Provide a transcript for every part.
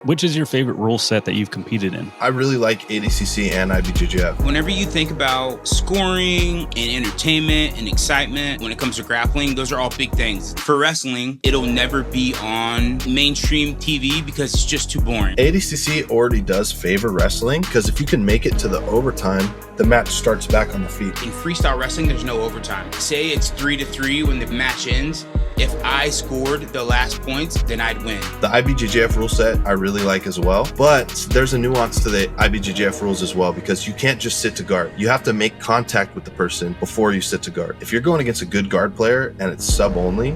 Which is your favorite rule set that you've competed in? I really like ADCC and IBJJF. Whenever you think about scoring and entertainment and excitement when it comes to grappling, those are all big things. For wrestling, it'll never be on mainstream TV because it's just too boring. ADCC already does favor wrestling because if you can make it to the overtime, the match starts back on the feet. In freestyle wrestling, there's no overtime. Say it's 3-3 when the match ends. If I scored the last points, then I'd win. The IBJJF rule set I really like as well, but there's a nuance to the IBJJF rules as well because you can't just sit to guard. You have to make contact with the person before you sit to guard. If you're going against a good guard player and it's sub only,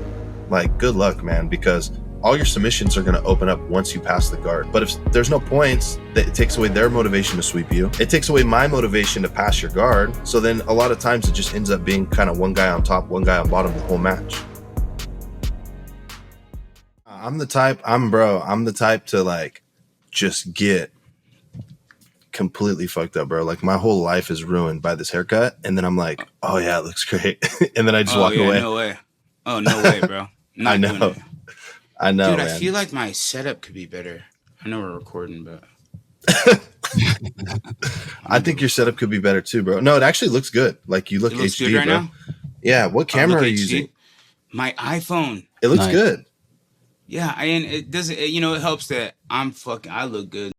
like good luck, man, because all your submissions are going to open up once you pass the guard. But if there's no points, it takes away their motivation to sweep you. It takes away my motivation to pass your guard. So then a lot of times it just ends up being kind of one guy on top, one guy on bottom the whole match. I'm the type to like just get completely fucked up, bro. Like my whole life is ruined by this haircut. And then I'm like, oh yeah, it looks great. And then I just walk away. No way. Oh, no way, bro. I know. I know, dude, man. I feel like my setup could be better. I know we're recording, but I think your setup could be better too, bro. No, it actually looks good. Like you look HD good right bro. Now? Yeah. What camera are you HD? using? My iPhone. It looks good. Yeah, and it doesn't. It helps that I look good.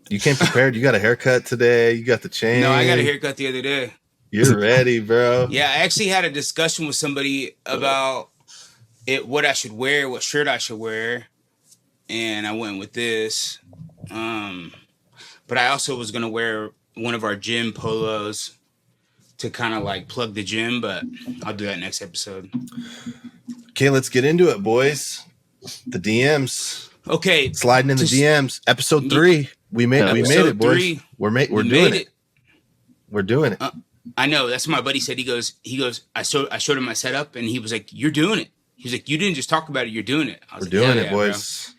You came prepared. You got a haircut today. You got the chain. No, I got a haircut the other day. You're ready, bro. Yeah, I actually had a discussion with somebody about what I should wear, what shirt I should wear, and I went with this. But I also was gonna wear one of our gym polos to kind of like plug the gym, but I'll do that next episode. Okay, let's get into it, boys. The DMs. Okay, sliding in the DMs. Episode 3. We made it, boys. We're doing it. We're doing it. I know. That's what my buddy said. He goes. I showed him my setup, and he was like, "You're doing it." He's like, "You didn't just talk about it. You're doing it." We're doing it, boys.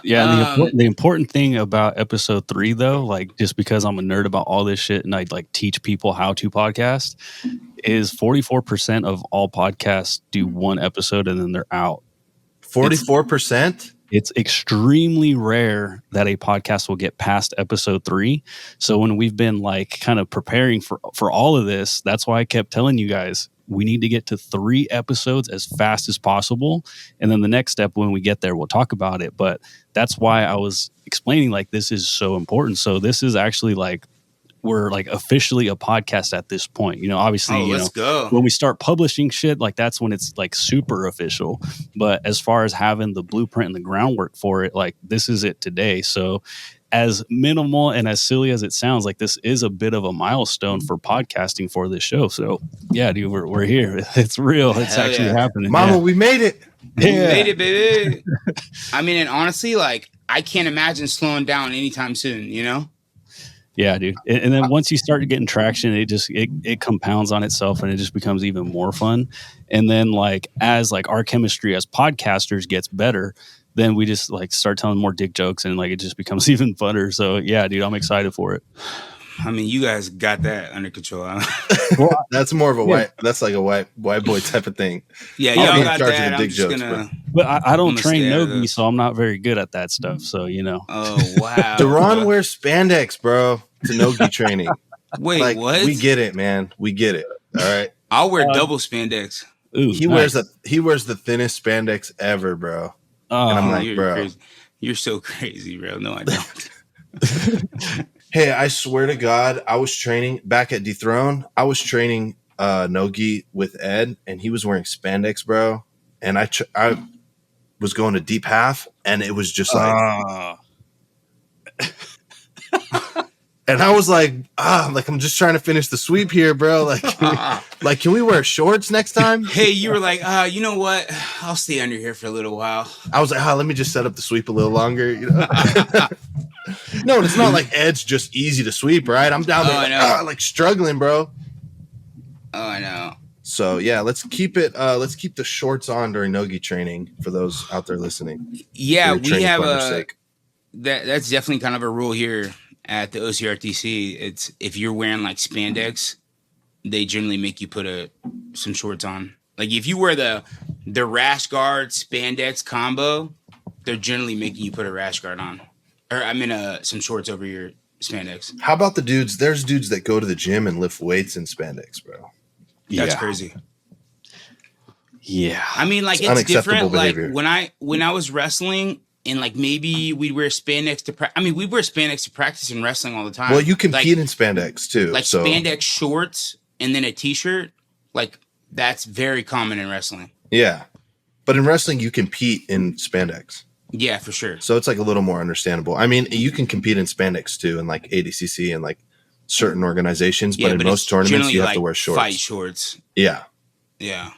Yeah, the important thing about episode 3, though, like just because I'm a nerd about all this shit and I like teach people how to podcast, is 44% of all podcasts do one episode and then they're out. 44%? It's extremely rare that a podcast will get past episode 3. So when we've been like kind of preparing for all of this, that's why I kept telling you guys, we need to get to 3 episodes as fast as possible. And then the next step, when we get there, we'll talk about it. But that's why I was explaining like this is so important. So this is actually like, we're like officially a podcast at this point. Obviously, let's go. When we start publishing shit, like that's when it's like super official. But as far as having the blueprint and the groundwork for it, like this is it today. So as minimal and as silly as it sounds, like this is a bit of a milestone for podcasting for this show. So yeah, dude, we're here. It's real. It's actually happening. Mama, we made it. We made it, baby. I mean, and honestly, like I can't imagine slowing down anytime soon, Yeah, dude. And then once you start getting traction, it compounds on itself and it just becomes even more fun. And then like as like our chemistry as podcasters gets better, then we just like start telling more dick jokes and like it just becomes even funner. So yeah, dude, I'm excited for it. I mean, you guys got that under control. Well, that's more of a white boy type of thing. Yeah, y'all got that. I'm just gonna. But I don't train no-gi, so I'm not very good at that stuff. So Oh wow. Deron wears spandex, bro, to no-gi training. Wait, like, what? We get it, man. We get it. All right. I'll wear double spandex. Ooh, he wears the thinnest spandex ever, bro. Oh, and I'm like, you're bro, crazy. You're so crazy, bro. No, I don't. Hey, I swear to God, I was training back at Dethrone. I was training no-gi with Ed, and he was wearing spandex, bro. And I was going to deep half, and it was just like, and I was like, I'm just trying to finish the sweep here, bro. Like, can we wear shorts next time? Hey, you were like, you know what? I'll stay under here for a little while. I was like, let me just set up the sweep a little longer, No, it's not like Ed's just easy to sweep, right? I'm down there like struggling, bro. Oh, I know. So yeah, let's keep it. Let's keep the shorts on during no-gi training for those out there listening. Yeah, we have that's definitely kind of a rule here at the OCRTC. It's if you're wearing like spandex, they generally make you put some shorts on. Like if you wear the rash guard spandex combo, they're generally making you put a rash guard on, or some shorts over your spandex. How about the dudes? There's dudes that go to the gym and lift weights in spandex, bro. That's crazy. Yeah. I mean, like, it's different. Behavior. Like when I was wrestling and like maybe we'd wear spandex to we'd wear spandex to practice in wrestling all the time. Well, you compete in spandex too. Like spandex shorts and then a t-shirt. Like that's very common in wrestling. Yeah. But in wrestling, you compete in spandex. Yeah, for sure. So it's like a little more understandable. I mean, you can compete in spandex too in like ADCC and like certain organizations, but in most tournaments, you have to wear shorts. Fight shorts. Yeah. Yeah.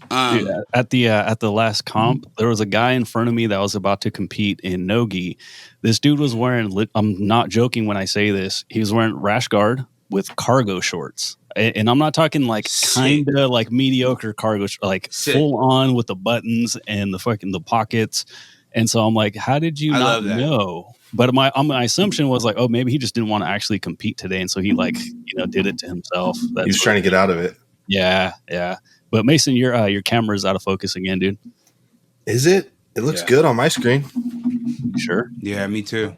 Dude, at the last comp, there was a guy in front of me that was about to compete in no-gi. This dude was wearing, I'm not joking when I say this, he was wearing rash guard with cargo shorts. And I'm not talking like kind of like mediocre cargo, like full on with the buttons and the pockets. And so I'm like, how did you not know? But my assumption was like, oh, maybe he just didn't want to actually compete today. And so he did it to himself. He was trying to get out of it. Yeah. Yeah. But Mason, your camera is out of focus again, dude. Is it? It looks good on my screen. Sure. Yeah, me too.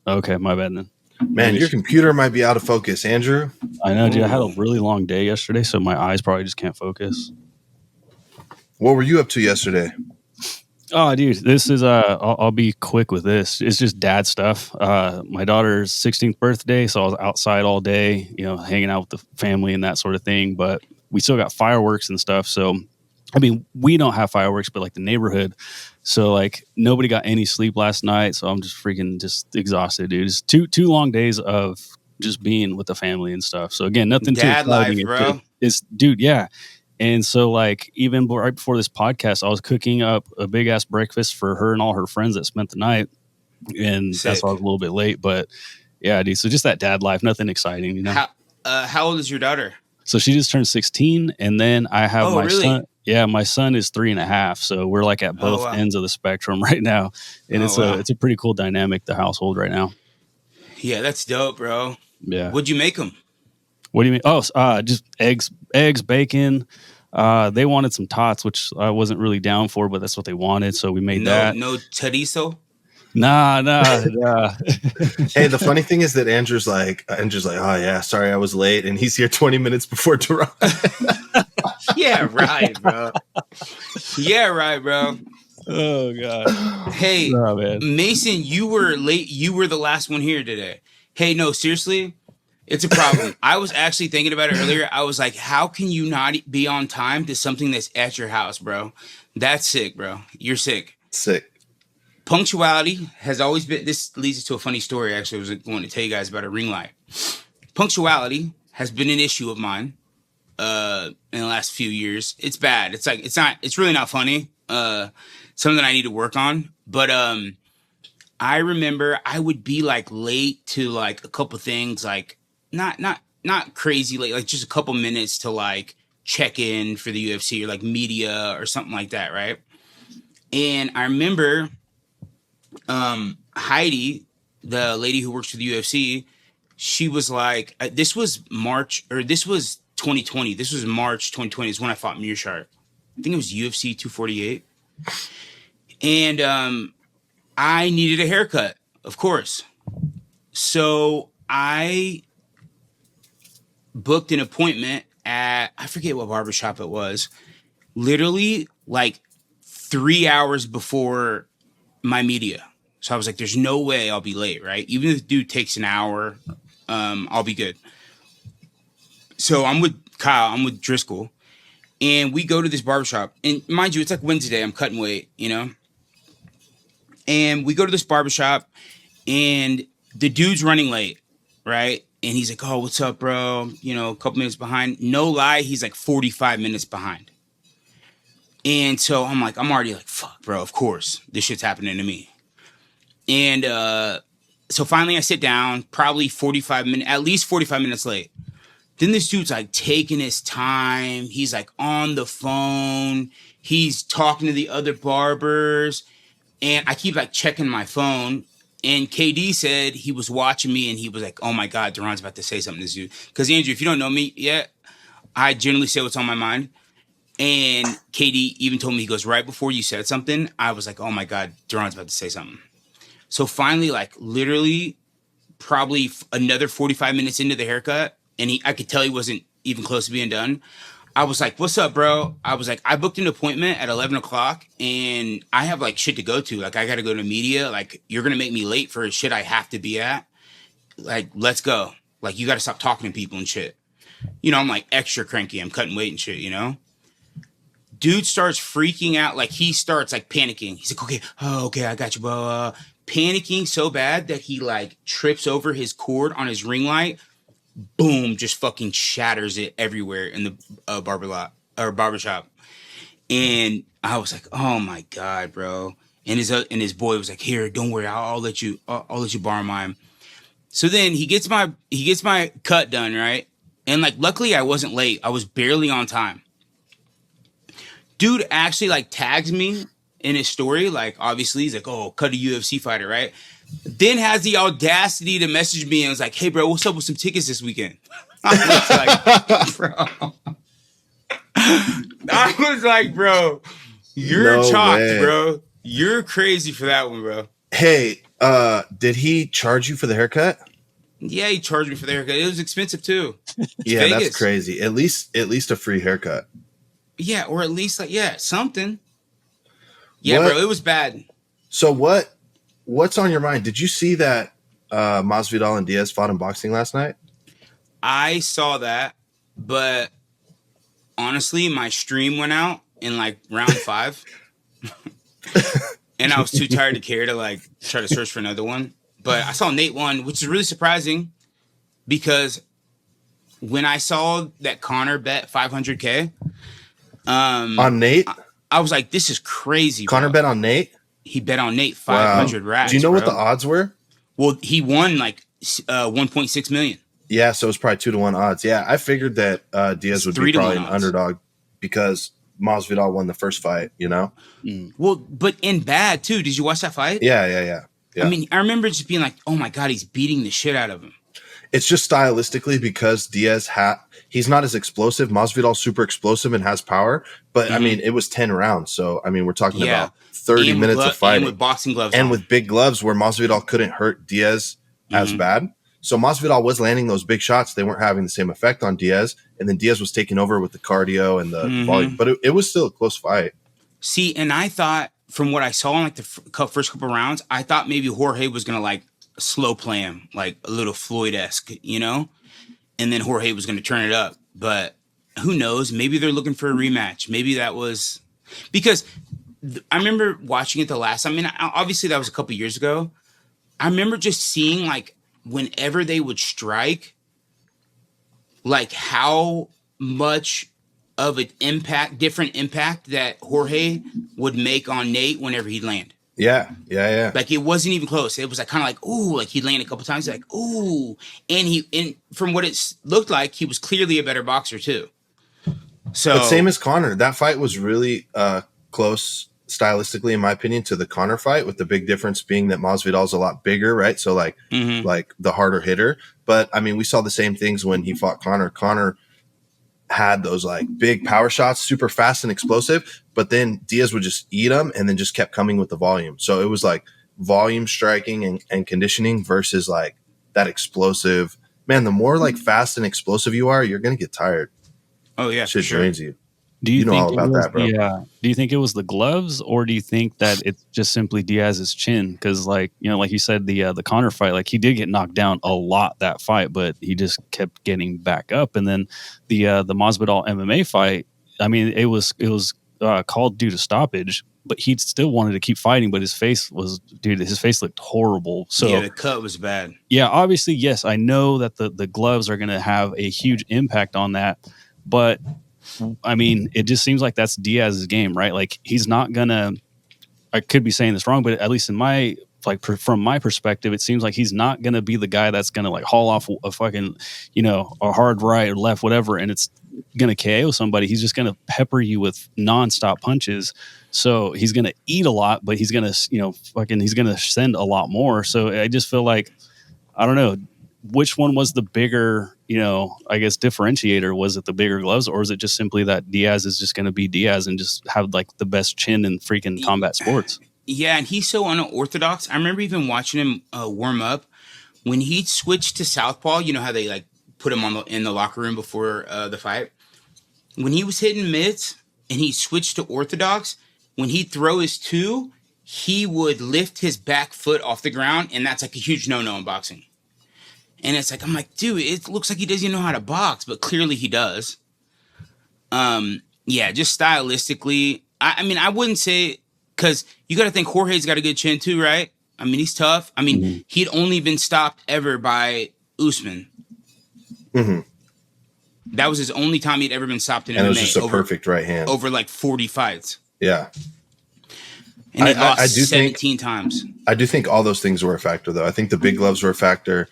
Okay, my bad then. Man, your computer might be out of focus, Andrew. I know, dude. I had a really long day yesterday, so my eyes probably just can't focus. What were you up to yesterday? Oh, dude, this is I'll be quick with this. It's just dad stuff. My daughter's 16th birthday, so I was outside all day, hanging out with the family and that sort of thing. But we still got fireworks and stuff. So, I mean, we don't have fireworks, but like the neighborhood. So like nobody got any sleep last night. So I'm just exhausted, dude. It's two long days of just being with the family and stuff. So again, nothing dad too life, bro. It's dude, yeah. And so like even right before this podcast, I was cooking up a big ass breakfast for her and all her friends that spent the night. And that's why I was a little bit late. But yeah, dude. So just that dad life, nothing exciting, How old is your daughter? So she just turned 16, and then I have my son. Yeah, my son is 3.5. So we're like at both ends of the spectrum right now, and it's a pretty cool dynamic, the household right now. Yeah, that's dope, bro. Yeah. What'd you make them? What do you mean? Oh, just eggs, bacon. They wanted some tots, which I wasn't really down for, but that's what they wanted, so we made that. No chorizo. Nah. Hey, the funny thing is that Andrew's like, oh yeah, sorry I was late, and he's here 20 minutes before Deron. Yeah, right, bro. Oh god. Hey, Mason, you were late. You were the last one here today. Hey, no, seriously, it's a problem. I was actually thinking about it earlier. I was like, how can you not be on time to something that's at your house, bro? That's sick, bro. You're sick. Sick. Punctuality has always been, this leads us to a funny story. Actually, I was going to tell you guys about a ring light. Punctuality has been an issue of mine in the last few years. It's bad. It's really not funny. Something I need to work on. But I remember I would be like late to like a couple things, like not crazy late, like just a couple minutes to like check in for the UFC or like media or something like that, right? And I remember Heidi, the lady who works for the UFC, she was like, this was 2020. This was March 2020 is when I fought Mearshart. I think it was UFC 248. And I needed a haircut, of course. So I booked an appointment at, I forget what barbershop it was, literally like 3 hours before my media. So I was like, there's no way I'll be late, right? Even if the dude takes an hour, I'll be good. So I'm with Kyle, I'm with Driscoll, and we go to this barbershop. And mind you, it's like Wednesday, I'm cutting weight, And we go to this barbershop, and the dude's running late, right? And he's like, oh, what's up, bro? A couple minutes behind. No lie, he's like 45 minutes behind. And so I'm like, I'm already like, fuck, bro, of course, this shit's happening to me. And so finally I sit down, probably at least 45 minutes late. Then this dude's like taking his time. He's like on the phone. He's talking to the other barbers. And I keep like checking my phone. And KD said he was watching me and he was like, oh my God, Deron's about to say something to this dude. Because Andrew, if you don't know me yet, I generally say what's on my mind. And KD even told me, he goes, right before you said something, I was like, oh my God, Deron's about to say something. So finally, like literally probably another 45 minutes into the haircut, and I could tell he wasn't even close to being done. I was like, what's up, bro? I was like, I booked an appointment at 11 o'clock and I have like shit to go to. Like, I got to go to media. Like, you're going to make me late for shit I have to be at. Like, let's go. Like, you got to stop talking to people and shit. You know, I'm like extra cranky. I'm cutting weight and shit, you know? Dude starts freaking out. Like, he starts like panicking. He's like, okay, I got you, bro. Panicking so bad that he like trips over his cord on his ring light. Boom, just fucking shatters it everywhere in the barbershop. And I was like, oh my God, bro. And his boy was like, here, don't worry, I'll let you borrow mine. So then he gets my cut done, right? And like, luckily I wasn't late. I was barely on time. Dude actually like tags me in his story. Like, obviously he's like, oh, cut a UFC fighter, right? Then has the audacity to message me and was like, hey bro, what's up with some tickets this weekend? I was like, bro, you're chalked, bro. You're crazy for that one, bro. Hey, did he charge you for the haircut? Yeah, he charged me for the haircut. It was expensive too. Yeah, Vegas. That's crazy. At least a free haircut. Yeah, or at least like, yeah, something. Yeah, bro, it was bad. So what's on your mind? Did you see that Masvidal and Diaz fought in boxing last night? I saw that, but honestly, my stream went out in like round 5. And I was too tired to care to like try to search for another one. But I saw Nate won, which is really surprising because when I saw that Connor bet $500K on Nate, I was like, this is crazy. Connor bet on Nate? He bet on Nate 500 racks. Do you know what the odds were? Well, he won like 1.6 million. Yeah, so it was probably 2-1 odds. Yeah, I figured that Diaz would be probably an underdog because Masvidal won the first fight, you know? Well, but in bad too. Did you watch that fight? Yeah. I mean, I remember just being like, oh my God, he's beating the shit out of him. It's just stylistically because Diaz he's not as explosive. Masvidal's super explosive and has power, but I mean, it was 10 rounds. So, I mean, we're talking about 30 minutes of fighting. And with boxing gloves and with big gloves where Masvidal couldn't hurt Diaz as bad. So Masvidal was landing those big shots. They weren't having the same effect on Diaz. And then Diaz was taking over with the cardio and the volume. But it was still a close fight. See, and I thought from what I saw in like the first couple rounds, I thought maybe Jorge was going to like slow play him, like a little Floyd-esque, you know? And then Jorge was going to turn it up. But who knows? Maybe they're looking for a rematch. Maybe that was because I remember watching it the last time. I mean, obviously that was a couple years ago. I remember just seeing like whenever they would strike, like how much of an different impact that Jorge would make on Nate whenever he'd land. Yeah. Like it wasn't even close. It was like kind of like, ooh, like he'd land a couple times, like, ooh. And from what it looked like, he was clearly a better boxer too. So, but same as Connor, that fight was really close stylistically, in my opinion, to the Connor fight, with the big difference being that Masvidal's a lot bigger, right? So like the harder hitter. But I mean, we saw the same things when he fought Connor. Connor had those like big power shots, super fast and explosive, but then Diaz would just eat them and then just kept coming with the volume. So it was like volume striking and conditioning versus like that explosive. Man, the more like fast and explosive you are, you're going to get tired. Oh yeah. Shit drains you. Do you know think all about that, bro? Yeah. Do you think it was the gloves, or do you think that it's just simply Diaz's chin? Because, like, you know, like you said, the Connor fight, like he did get knocked down a lot that fight, but he just kept getting back up. And then the Masvidal MMA fight, I mean, it was called due to stoppage, but he still wanted to keep fighting. But his face looked horrible. So yeah, the cut was bad. Yeah, obviously, yes, I know that the gloves are going to have a huge impact on that, but I mean, it just seems like that's Diaz's game, right? Like he's not gonna. I could be saying this wrong, but at least in my from my perspective, it seems like he's not gonna be the guy that's gonna like haul off a fucking, you know, a hard right or left, whatever, and it's gonna KO somebody. He's just gonna pepper you with nonstop punches. So he's gonna eat a lot, but he's gonna, you know, he's gonna send a lot more. So I just feel like, I don't know. which one was the bigger, I guess differentiator? Was it the bigger gloves, or is it just simply that Diaz is just going to be Diaz and just have like the best chin in freaking combat sports? Yeah, and he's so unorthodox. I remember even watching him warm up when he switched to southpaw. You know how they like put him in the locker room before the fight. When he was hitting mitts and he switched to orthodox, when he'd throw his two, he would lift his back foot off the ground, and that's like a huge no-no in boxing. And it's like, I'm like, dude, it looks like he doesn't even know how to box, but clearly he does. Yeah, just stylistically, I mean, I wouldn't say, because you got to think Jorge's got a good chin too, right? I mean, he's tough. I mean, he'd only been stopped ever by Usman. Mm-hmm. That was his only time he'd ever been stopped in MMA. And it was just a perfect right hand. Over like 40 fights. Yeah. And he lost 17 times. I do think all those things were a factor, though. I think the big gloves were a factor.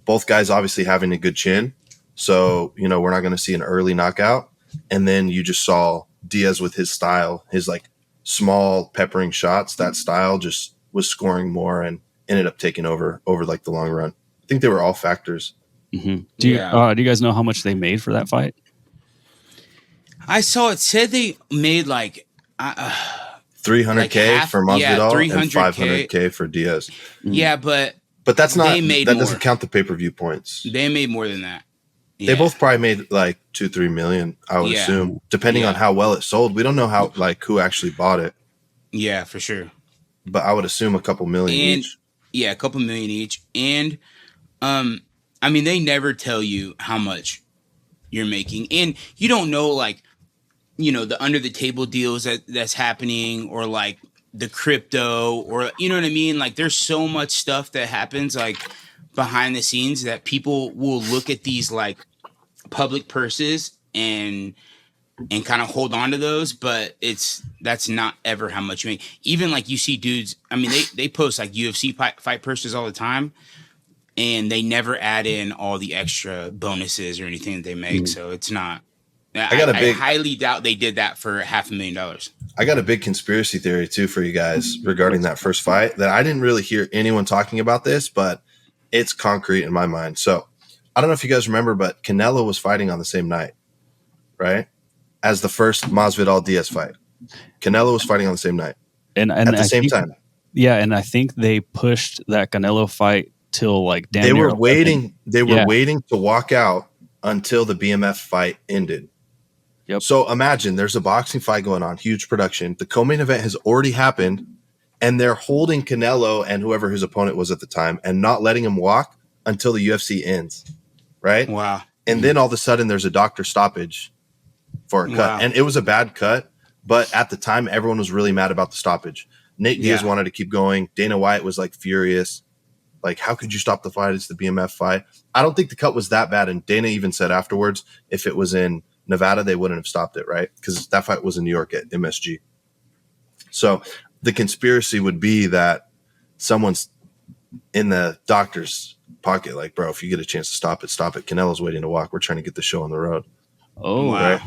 Both guys obviously having a good chin. So, we're not going to see an early knockout. And then you just saw Diaz with his style, his like small peppering shots. That style just was scoring more and ended up taking over like the long run. I think they were all factors. Mm-hmm. Do you guys know how much they made for that fight? I saw it said they made like 300K for Masvidal and 500K for Diaz. Yeah, but that's not. That doesn't count the pay-per-view points. They made more than that. Yeah. They both probably made like 2-3 million, I would assume, depending on how well it sold. We don't know how who actually bought it. Yeah, for sure. But I would assume a couple million each. Yeah, a couple million each. And I mean, they never tell you how much you're making, and you don't know like the under the table deals that's happening, or like the crypto, or you know what I mean? Like there's so much stuff that happens like behind the scenes that people will look at these like public purses and kind of hold on to those, but that's not ever how much you make. Even like you see dudes, I mean, they post like UFC fight purses all the time, and they never add in all the extra bonuses or anything that they make. So it's not. I highly doubt they did that for $500,000. I got a big conspiracy theory too for you guys regarding that first fight that I didn't really hear anyone talking about this, but it's concrete in my mind. So I don't know if you guys remember, but Canelo was fighting on the same night, right? As the first Masvidal Diaz fight. Canelo was fighting on the same night. And at the same time. Yeah, and I think they pushed that Canelo fight till like damn They near were waiting. They were waiting to walk out until the BMF fight ended. Yep. So imagine there's a boxing fight going on, huge production. The co-main event has already happened, and they're holding Canelo and whoever his opponent was at the time and not letting him walk until the UFC ends, right? Wow. And then all of a sudden there's a doctor stoppage for a cut. Wow. And it was a bad cut, but at the time everyone was really mad about the stoppage. Nate Diaz wanted to keep going. Dana White was like furious. Like, how could you stop the fight? It's the BMF fight. I don't think the cut was that bad. And Dana even said afterwards, if it was in Nevada, they wouldn't have stopped it, right? Because that fight was in New York at MSG. So the conspiracy would be that someone's in the doctor's pocket, like, bro, if you get a chance to stop it, stop it. Canelo's waiting to walk. We're trying to get the show on the road. Oh, right.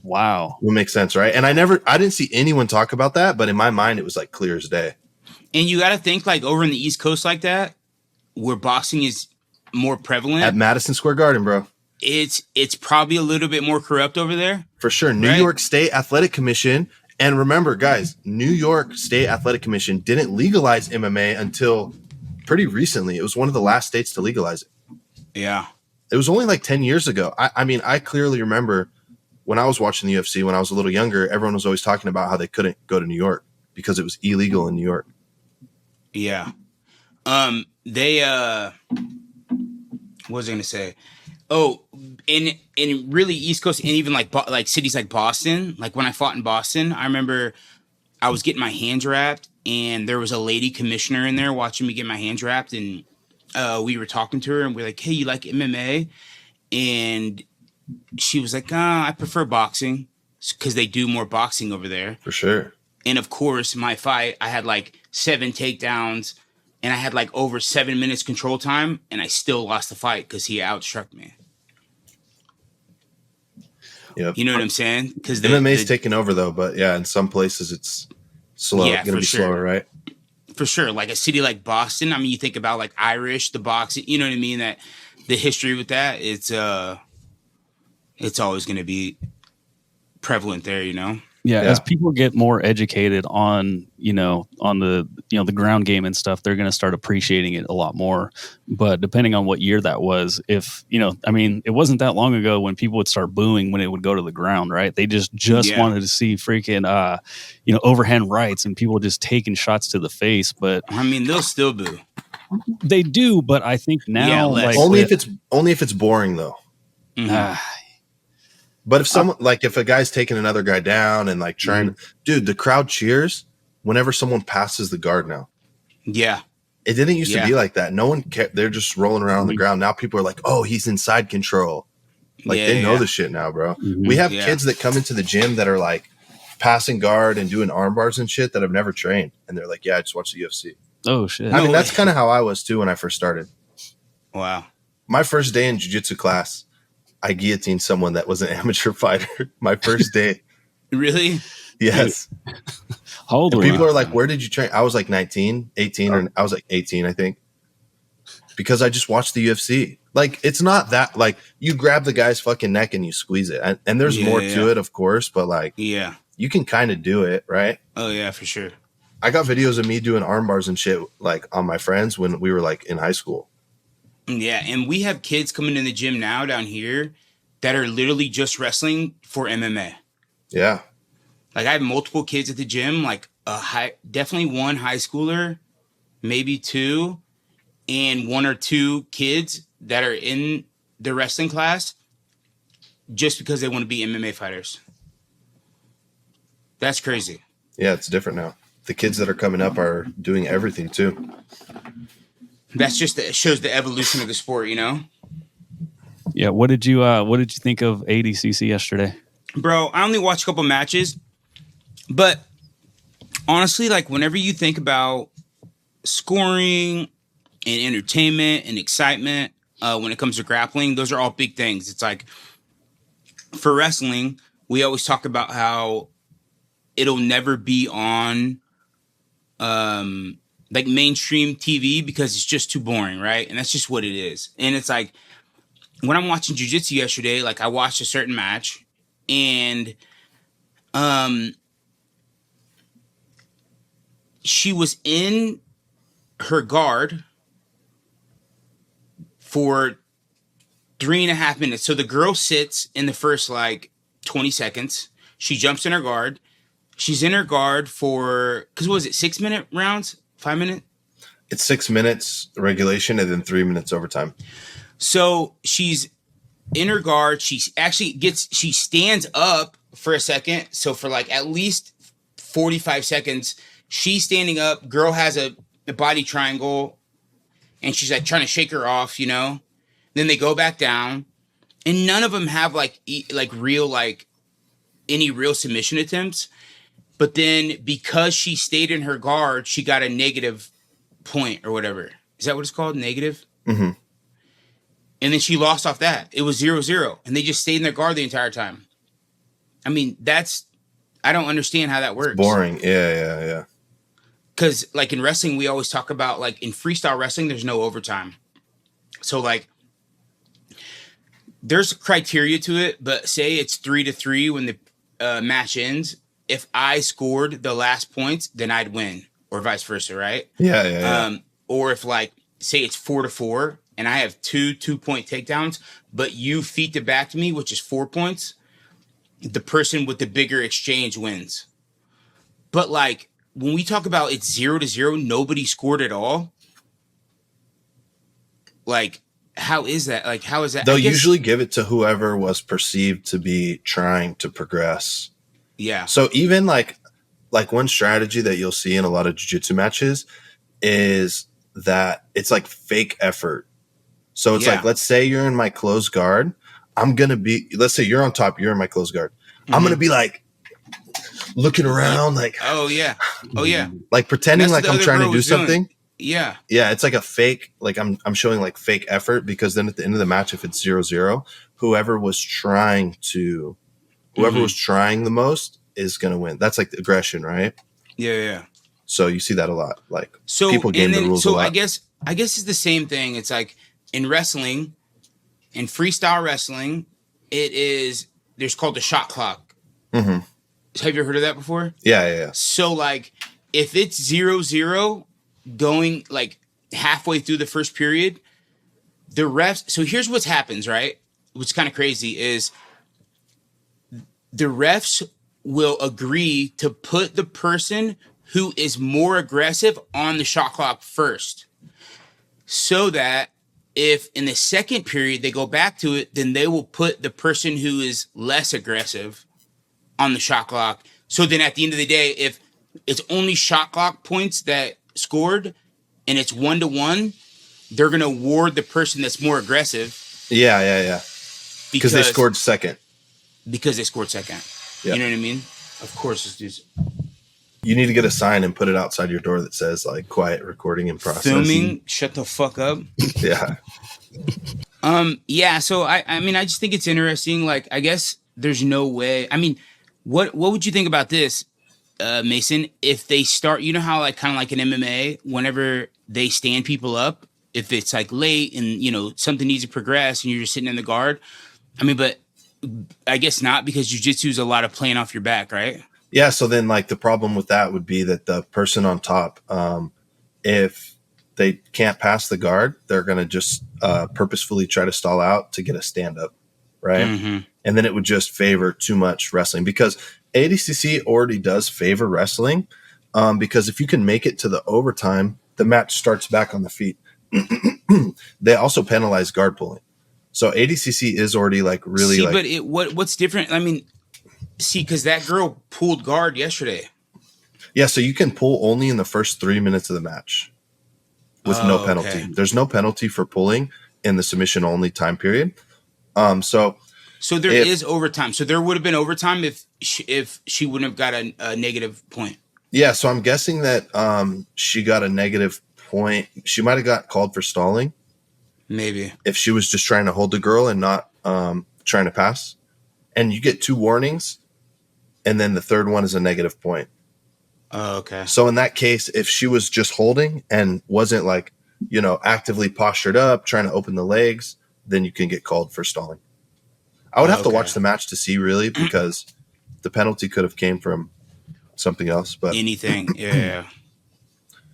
Wow. Will make sense, right? And I didn't see anyone talk about that, but in my mind, it was like clear as day. And you got to think like over in the East Coast like that, where boxing is more prevalent. At Madison Square Garden, bro. It's probably a little bit more corrupt over there. For sure. New York State Athletic Commission. And remember, guys, New York State Athletic Commission didn't legalize MMA until pretty recently. It was one of the last states to legalize it. Yeah. It was only like 10 years ago. I mean, I clearly remember when I was watching the UFC, when I was a little younger, everyone was always talking about how they couldn't go to New York because it was illegal in New York. Yeah. What was I going to say? Oh, in really East Coast, and even like cities like Boston, like when I fought in Boston, I remember I was getting my hands wrapped, and there was a lady commissioner in there watching me get my hands wrapped, and we were talking to her, and we're like, "Hey, you like MMA?" And she was like, "I prefer boxing because they do more boxing over there." For sure. And of course, my fight, I had like 7 takedowns, and I had like over 7 minutes control time, and I still lost the fight because he outstruck me. Yep. You know what I'm saying? Because MMA's taking over though, but yeah, in some places it's slow. Yeah, it's going to be slower, right? for sure. Like a city like Boston. I mean, you think about like Irish, the boxing. You know what I mean? That the history with that. It's always going to be prevalent there. You know. Yeah, as people get more educated on, on the ground game and stuff, they're going to start appreciating it a lot more. But depending on what year that was, if, it wasn't that long ago when people would start booing when it would go to the ground, right? They just wanted to see freaking, overhand rights and people just taking shots to the face. But I mean, they'll still boo. They do, but I think now, only if it's boring though. Mm-hmm. But if someone if a guy's taking another guy down and like trying, dude, the crowd cheers whenever someone passes the guard now. Yeah. It didn't used to be like that. No one cared. They're just rolling around on the ground. Now people are like, oh, he's inside control. Like they know the shit now, bro. Mm-hmm. We have kids that come into the gym that are like passing guard and doing arm bars and shit that have never trained. And they're like, yeah, I just watched the UFC. Oh, shit. I mean, that's kind of how I was too when I first started. Wow. My first day in jiu-jitsu class, I guillotined someone that was an amateur fighter. My first day. Really? Yes. How old were you? People are like, where did you train? I was like 19, 18, or I was like 18, I think. Because I just watched the UFC. Like, it's not that, like, you grab the guy's fucking neck and you squeeze it. And there's more to it, of course, but like, you can kind of do it, right? Oh, yeah, for sure. I got videos of me doing arm bars and shit, like, on my friends when we were like in high school. Yeah, and we have kids coming in the gym now down here that are literally just wrestling for MMA. Yeah. Like I have multiple kids at the gym, like definitely one high schooler, maybe two, and one or two kids that are in the wrestling class just because they want to be MMA fighters. That's crazy. Yeah, it's different now. The kids that are coming up are doing everything too. That's just it shows the evolution of the sport, you know? Yeah. What did you think of ADCC yesterday? Bro, I only watched a couple matches, but honestly, like whenever you think about scoring and entertainment and excitement, when it comes to grappling, those are all big things. It's like for wrestling, we always talk about how it'll never be on, like mainstream TV because it's just too boring, right? And that's just what it is. And it's like when I'm watching jiu-jitsu yesterday, like I watched a certain match and she was in her guard for 3.5 minutes. So the girl sits in the first like 20 seconds. She jumps in her guard. She's in her guard for, because what was it, 6-minute rounds? 5 minutes? It's 6 minutes regulation and then 3 minutes overtime. So she's in her guard. She stands up for a second. So for like at least 45 seconds, she's standing up. Girl has a body triangle and she's like trying to shake her off, you know? Then they go back down and none of them have any real submission attempts. But then because she stayed in her guard, she got a negative point or whatever. Is that what it's called? Negative? Mm-hmm. And then she lost off that. It was 0-0. And they just stayed in their guard the entire time. I mean, I don't understand how that works. It's boring. Yeah. Because like in wrestling, we always talk about like in freestyle wrestling, there's no overtime. So like there's criteria to it, but say it's 3-3 when the match ends. If I scored the last points, then I'd win, or vice versa, right? Yeah. Or if like, say it's 4-4 and I have 2-point takedowns, but you feet to back to me, which is 4 points, the person with the bigger exchange wins. But like when we talk about it's 0-0, nobody scored at all. Like, how is that? Like, how is that? They'll usually give it to whoever was perceived to be trying to progress. Yeah. So even like one strategy that you'll see in a lot of jiu-jitsu matches is that it's like fake effort. So it's like, let's say you're in my closed guard. Let's say you're on top, you're in my closed guard. Mm-hmm. I'm going to be like looking around like, oh yeah. Like pretending like I'm trying to do something. Yeah. Yeah. It's like a fake, like I'm showing like fake effort because then at the end of the match, if it's 0-0, whoever was trying the most is going to win. That's like the aggression, right? Yeah. So you see that a lot. Like So people game the rules a lot. I guess it's the same thing. It's like in wrestling, in freestyle wrestling, there's called the shot clock. Mm-hmm. Have you ever heard of that before? Yeah. So like if it's 0-0 going like halfway through the first period, the refs. So here's what happens, right? What's kind of crazy is the refs will agree to put the person who is more aggressive on the shot clock first, so that if in the second period they go back to it, then they will put the person who is less aggressive on the shot clock. So then at the end of the day, if it's only shot clock points that scored and it's 1-1, they're going to award the person that's more aggressive. Yeah. Because they scored second. Because they scored second. Yeah. You know what I mean? Of course, it's just... You need to get a sign and put it outside your door that says like quiet recording in process. Filming, shut the fuck up. Yeah. Yeah, so I mean I just think it's interesting. Like I guess there's no way. I mean, what would you think about this, Mason, if they start, you know how like kind of like in MMA, whenever they stand people up, if it's like late and you know something needs to progress and you're just sitting in the guard. I mean, but I guess not, because jiu-jitsu is a lot of playing off your back, right? Yeah, so then like the problem with that would be that the person on top, if they can't pass the guard, they're going to just purposefully try to stall out to get a stand up, right? Mm-hmm. And then it would just favor too much wrestling, because ADCC already does favor wrestling, because if you can make it to the overtime, the match starts back on the feet. They also penalize guard pulling. So ADCC is already like really See, like... but what's different? I mean, see, because that girl pulled guard yesterday. Yeah, so you can pull only in the first 3 minutes of the match with no penalty. Okay. There's no penalty for pulling in the submission only time period. So there is overtime. So there would have been overtime if she wouldn't have got a negative point. Yeah, so I'm guessing that she got a negative point. She might have got called for stalling. Maybe. If she was just trying to hold the girl and not trying to pass. And you get 2 warnings, and then the third one is a negative point. Oh, okay. So in that case, if she was just holding and wasn't like, you know, actively postured up, trying to open the legs, then you can get called for stalling. I would have to watch the match to see, really, because the penalty could have came from something else. But anything, yeah.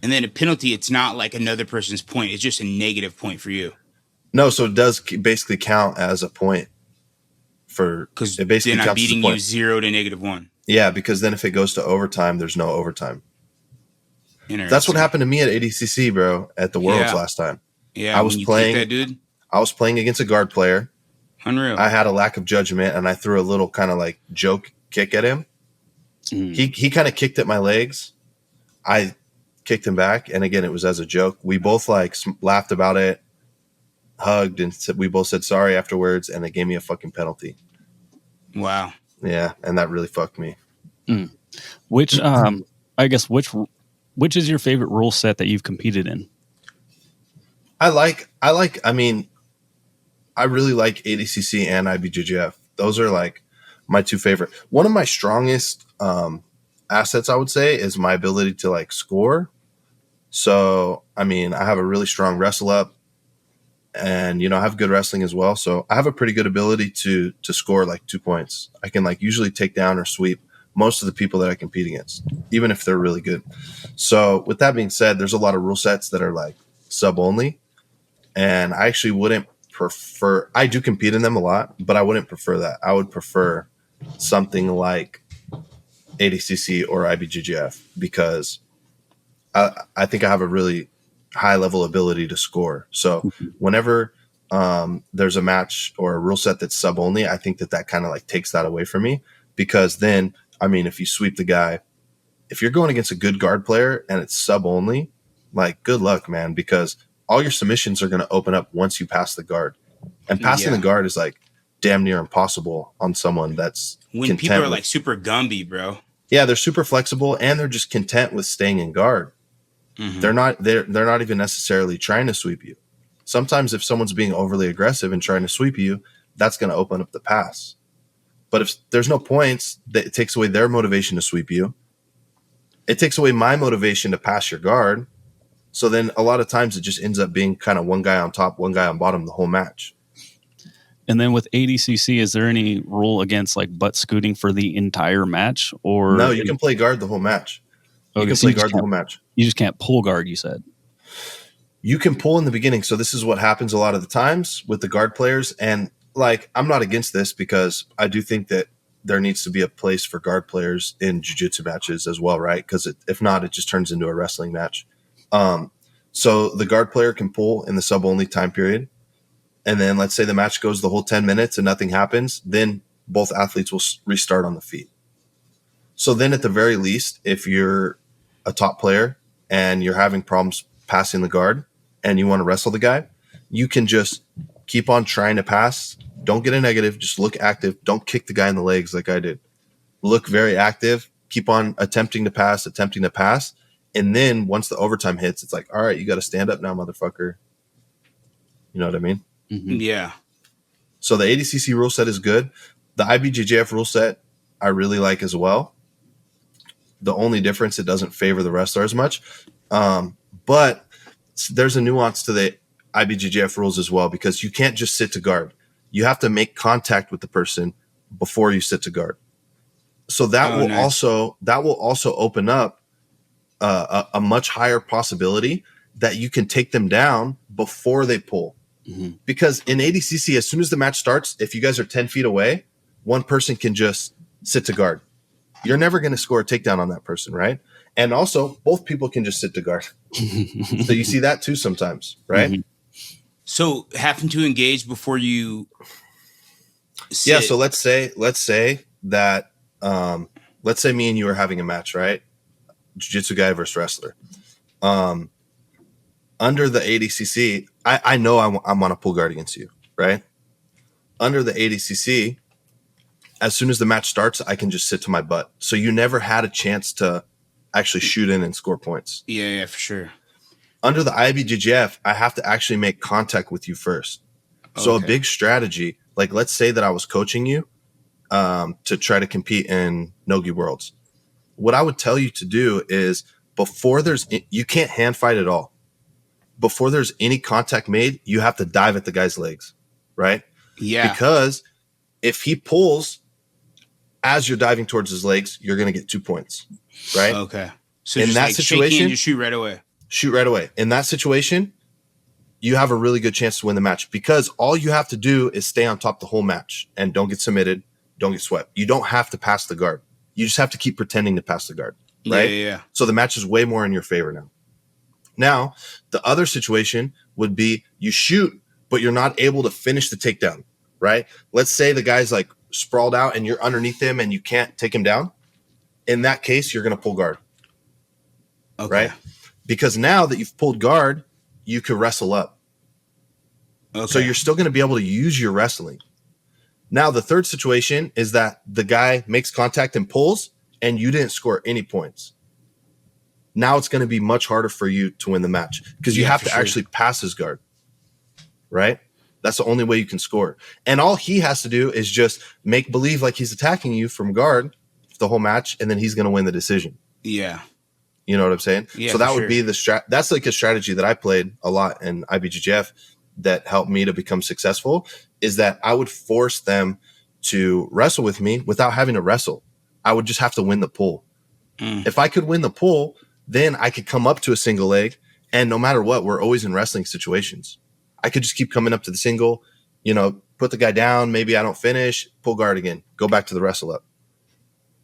And then a penalty, it's not like another person's point. It's just a negative point for you. No, so it does basically count as a point. Because then I'm beating you 0 to -1. Yeah, because then if it goes to overtime, there's no overtime. That's what happened to me at ADCC, bro, at the Worlds last time. Yeah, I was playing that dude. I was playing against a guard player. Unreal. I had a lack of judgment, and I threw a little kind of like joke kick at him. He kind of kicked at my legs. I kicked him back, and again, it was as a joke. We both like laughed about it, hugged, and we both said sorry afterwards, and they gave me a fucking penalty. Wow. Yeah, and that really fucked me. Which I guess which is your favorite rule set that you've competed in? I mean, I really like ADCC and IBJJF. Those are like my 2 favorite. One of my strongest assets, I would say, is my ability to like score. So, I mean, I have a really strong wrestle up, and, you know, I have good wrestling as well. So I have a pretty good ability to score like 2 points. I can like usually take down or sweep most of the people that I compete against, even if they're really good. So with that being said, there's a lot of rule sets that are like sub only, and I actually wouldn't prefer, I do compete in them a lot, but I wouldn't prefer that. I would prefer something like ADCC or IBJJF, because I think I have a really high level ability to score. So whenever there's a match or a rule set that's sub only, I think that kind of like takes that away from me, because then, I mean, if you sweep the guy, if you're going against a good guard player and it's sub only, like good luck, man, because all your submissions are going to open up once you pass the guard, and passing the guard is like damn near impossible on someone that's when people are like super Gumby, bro. Yeah, they're super flexible, and they're just content with staying in guard. Mm-hmm. They're not even necessarily trying to sweep you. Sometimes if someone's being overly aggressive and trying to sweep you, that's going to open up the pass. But if there's no points, that it takes away their motivation to sweep you. it takes away my motivation to pass your guard. So then a lot of times it just ends up being kind of one guy on top, one guy on bottom the whole match. And then with ADCC, is there any rule against like butt scooting for the entire match? Or no, you can play guard the whole match. You can so play guard the whole match. You just can't pull guard, you said. You can pull in the beginning. So this is what happens a lot of the times with the guard players. And like, I'm not against this because I do think that there needs to be a place for guard players in jiu-jitsu matches as well, right? Because if not, it just turns into a wrestling match. So the guard player can pull in the sub-only time period. And then let's say the match goes the whole 10 minutes and nothing happens. Then both athletes will restart on the feet. So then at the very least, if you're a top player and you're having problems passing the guard and you want to wrestle the guy, you can just keep on trying to pass. Don't get a negative. Just look active. Don't kick the guy in the legs like I did. Look very active. Keep on attempting to pass. And then once the overtime hits, it's like, all right, you got to stand up now, motherfucker. You know what I mean? Mm-hmm. Yeah. So the ADCC rule set is good. The IBJJF rule set I really like as well. The only difference, it doesn't favor the wrestler as much. But there's a nuance to the IBJJF rules as well, because you can't just sit to guard. You have to make contact with the person before you sit to guard. So that will also open up a much higher possibility that you can take them down before they pull. Mm-hmm. Because in ADCC, as soon as the match starts, if you guys are 10 feet away, one person can just sit to guard. You're never going to score a takedown on that person, right? And also, both people can just sit to guard. So you see that too sometimes, right? Mm-hmm. So having to engage before you sit. Yeah, so let's say that let's say me and you are having a match, right? Jiu-jitsu guy versus wrestler. Under the ADCC, I know I'm on a pull guard against you, right? Under the ADCC, as soon as the match starts, I can just sit to my butt. So you never had a chance to actually shoot in and score points. Yeah, for sure. Under the IBJJF, I have to actually make contact with you first. So a big strategy, like let's say that I was coaching you to try to compete in Nogi Worlds. What I would tell you to do is you can't hand fight at all. Before there's any contact made, you have to dive at the guy's legs, right? Yeah. Because if he pulls as you're diving towards his legs, you're going to get 2 points, right? Okay. So in that situation, just shoot right away. Shoot right away. In that situation, you have a really good chance to win the match because all you have to do is stay on top the whole match and don't get submitted, don't get swept. You don't have to pass the guard. You just have to keep pretending to pass the guard, right? Yeah. So the match is way more in your favor now. Now, the other situation would be you shoot, but you're not able to finish the takedown, right? Let's say the guy's like sprawled out and you're underneath him and you can't take him down. In that case, you're going to pull guard, right? Because now that you've pulled guard, you could wrestle up. Okay. So you're still going to be able to use your wrestling. Now, the third situation is that the guy makes contact and pulls and you didn't score any points. Now it's going to be much harder for you to win the match because you have to actually pass his guard, right? That's the only way you can score. And all he has to do is just make believe like he's attacking you from guard the whole match, and then he's going to win the decision. Yeah. You know what I'm saying? Yeah, so that would be that's like a strategy that I played a lot in IBJJF that helped me to become successful, is that I would force them to wrestle with me without having to wrestle. I would just have to win the pull. If I could win the pull, then I could come up to a single leg, and no matter what, we're always in wrestling situations. I could just keep coming up to the single, put the guy down. Maybe I don't finish, pull guard again, go back to the wrestle up.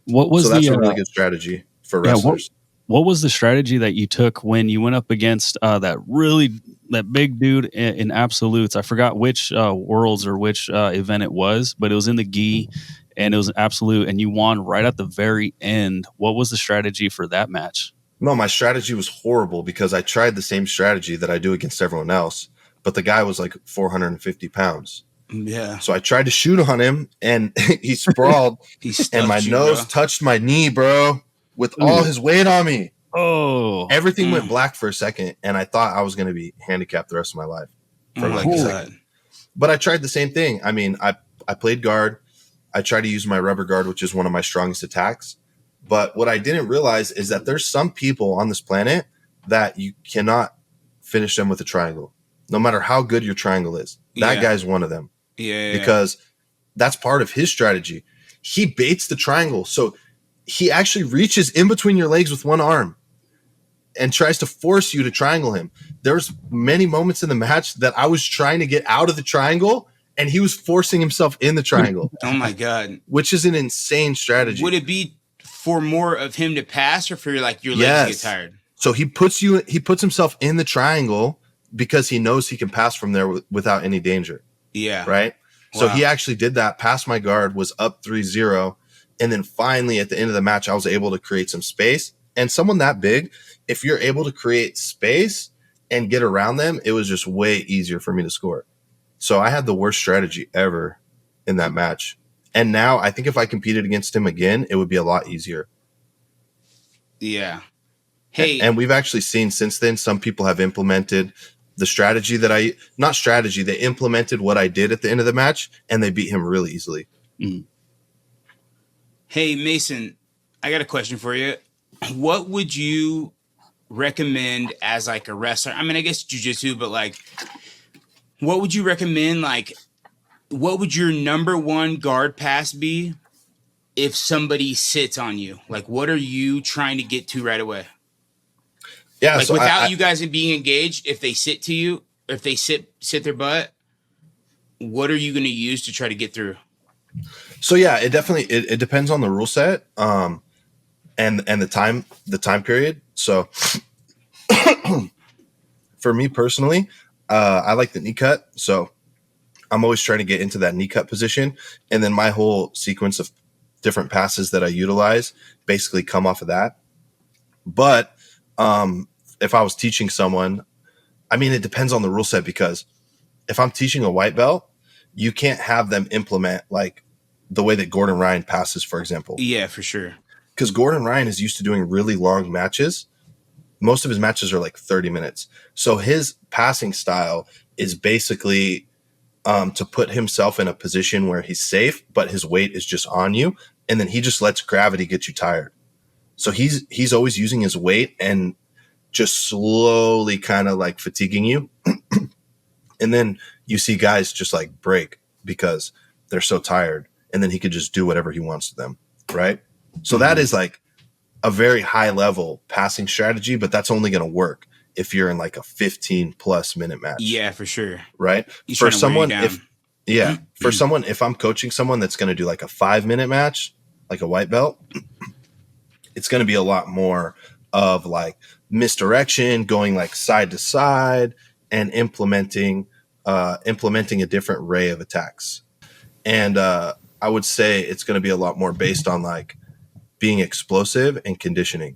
So that's a really good strategy for wrestlers. What was the strategy that you took when you went up against that big dude in absolutes? I forgot which worlds or which event it was, but it was in the gi and it was an absolute, and you won right at the very end. What was the strategy for that match? No, my strategy was horrible because I tried the same strategy that I do against everyone else, but the guy was like 450 pounds. Yeah. So I tried to shoot on him and he sprawled and my nose touched my knee, bro, with all his weight on me. Oh, everything went black for a second. And I thought I was going to be handicapped the rest of my life for like a second. But I tried the same thing. I mean, I played guard. I tried to use my rubber guard, which is one of my strongest attacks. But what I didn't realize is that there's some people on this planet that you cannot finish them with a triangle, no matter how good your triangle is. That guy's one of them. Yeah. Because that's part of his strategy. He baits the triangle. So he actually reaches in between your legs with one arm and tries to force you to triangle him. There's many moments in the match that I was trying to get out of the triangle and he was forcing himself in the triangle. Oh my God. Which is an insane strategy. Would it be for more of him to pass or for like your legs to get tired? So he puts himself in the triangle because he knows he can pass from there without any danger. Yeah. Right? Wow. So he actually did that, passed my guard, was up 3-0. And then finally at the end of the match, I was able to create some space. And someone that big, if you're able to create space and get around them, it was just way easier for me to score. So I had the worst strategy ever in that match. And now I think if I competed against him again, it would be a lot easier. Yeah. Hey. And we've actually seen since then, some people have implemented the strategy they implemented what I did at the end of the match and they beat him really easily. Mm. Hey, Mason, I got a question for you. What would you recommend as like a wrestler? I mean, I guess jiu-jitsu, but like, what would you recommend? Like, what would your number one guard pass be if somebody sits on you? Like, what are you trying to get to right away? Yeah. Like so without you guys being engaged, if they sit to you, or if they sit their butt, what are you going to use to try to get through? So yeah, it definitely it depends on the rule set, and the time period. So for me personally, I like the knee cut. So I'm always trying to get into that knee cut position, and then my whole sequence of different passes that I utilize basically come off of that. But if I was teaching someone, I mean, it depends on the rule set, because if I'm teaching a white belt, you can't have them implement like the way that Gordon Ryan passes, for example. Yeah, for sure. Because Gordon Ryan is used to doing really long matches. Most of his matches are like 30 minutes. So his passing style is basically to put himself in a position where he's safe, but his weight is just on you. And then he just lets gravity get you tired. So he's always using his weight and just slowly kind of like fatiguing you. And then you see guys just like break because they're so tired. And then he could just do whatever he wants to them. Right. So that is like a very high level passing strategy, but that's only going to work if you're in like a 15+ minute match. Yeah, for sure. Right. He's For someone, if if I'm coaching someone that's going to do like a 5-minute match, like a white belt, it's going to be a lot more of like misdirection, going like side to side, and implementing a different array of attacks. And I would say it's going to be a lot more based on like being explosive and conditioning.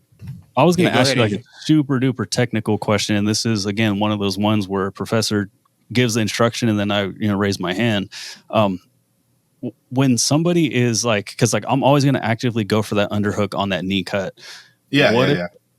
I was going to ask you like Adrian. a super duper technical question, and this is again one of those ones where a professor gives the instruction and then I raise my hand. When somebody is like, because like I'm always going to actively go for that underhook on that knee cut.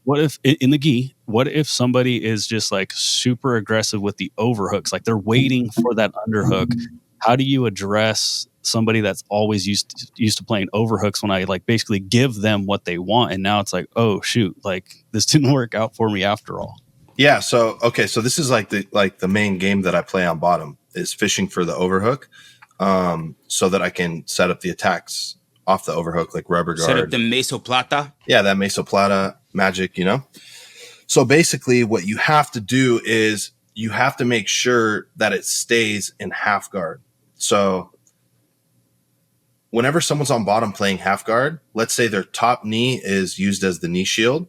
What if in the gi? What if somebody is just like super aggressive with the overhooks? Like they're waiting for that underhook. How do you address somebody that's always used to playing overhooks when I like basically give them what they want, and now it's like, oh shoot, like this didn't work out for me after all? Yeah. So this is like the main game that I play on bottom is fishing for the overhook, so that I can set up the attacks off the overhook, like rubber guard. Set up the meso plata. Yeah, that meso plata magic, So basically what you have to do is you have to make sure that it stays in half guard. So whenever someone's on bottom playing half guard, let's say their top knee is used as the knee shield,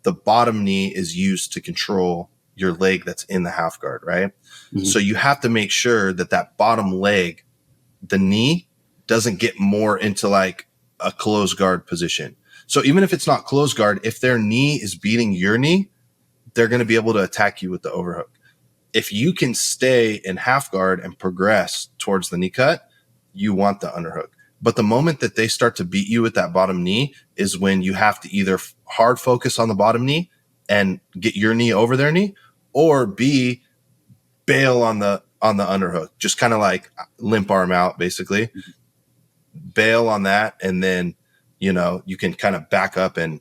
the bottom knee is used to control your leg that's in the half guard, right? Mm-hmm. So you have to make sure that bottom leg, the knee, doesn't get more into like a closed guard position. So even if it's not closed guard, if their knee is beating your knee, they're going to be able to attack you with the overhook. If you can stay in half guard and progress towards the knee cut, you want the underhook. But the moment that they start to beat you with that bottom knee is when you have to either hard focus on the bottom knee and get your knee over their knee, or B, bail on the underhook. Just kind of like limp arm out, basically. Bail on that, and then you know, you can kind of back up and,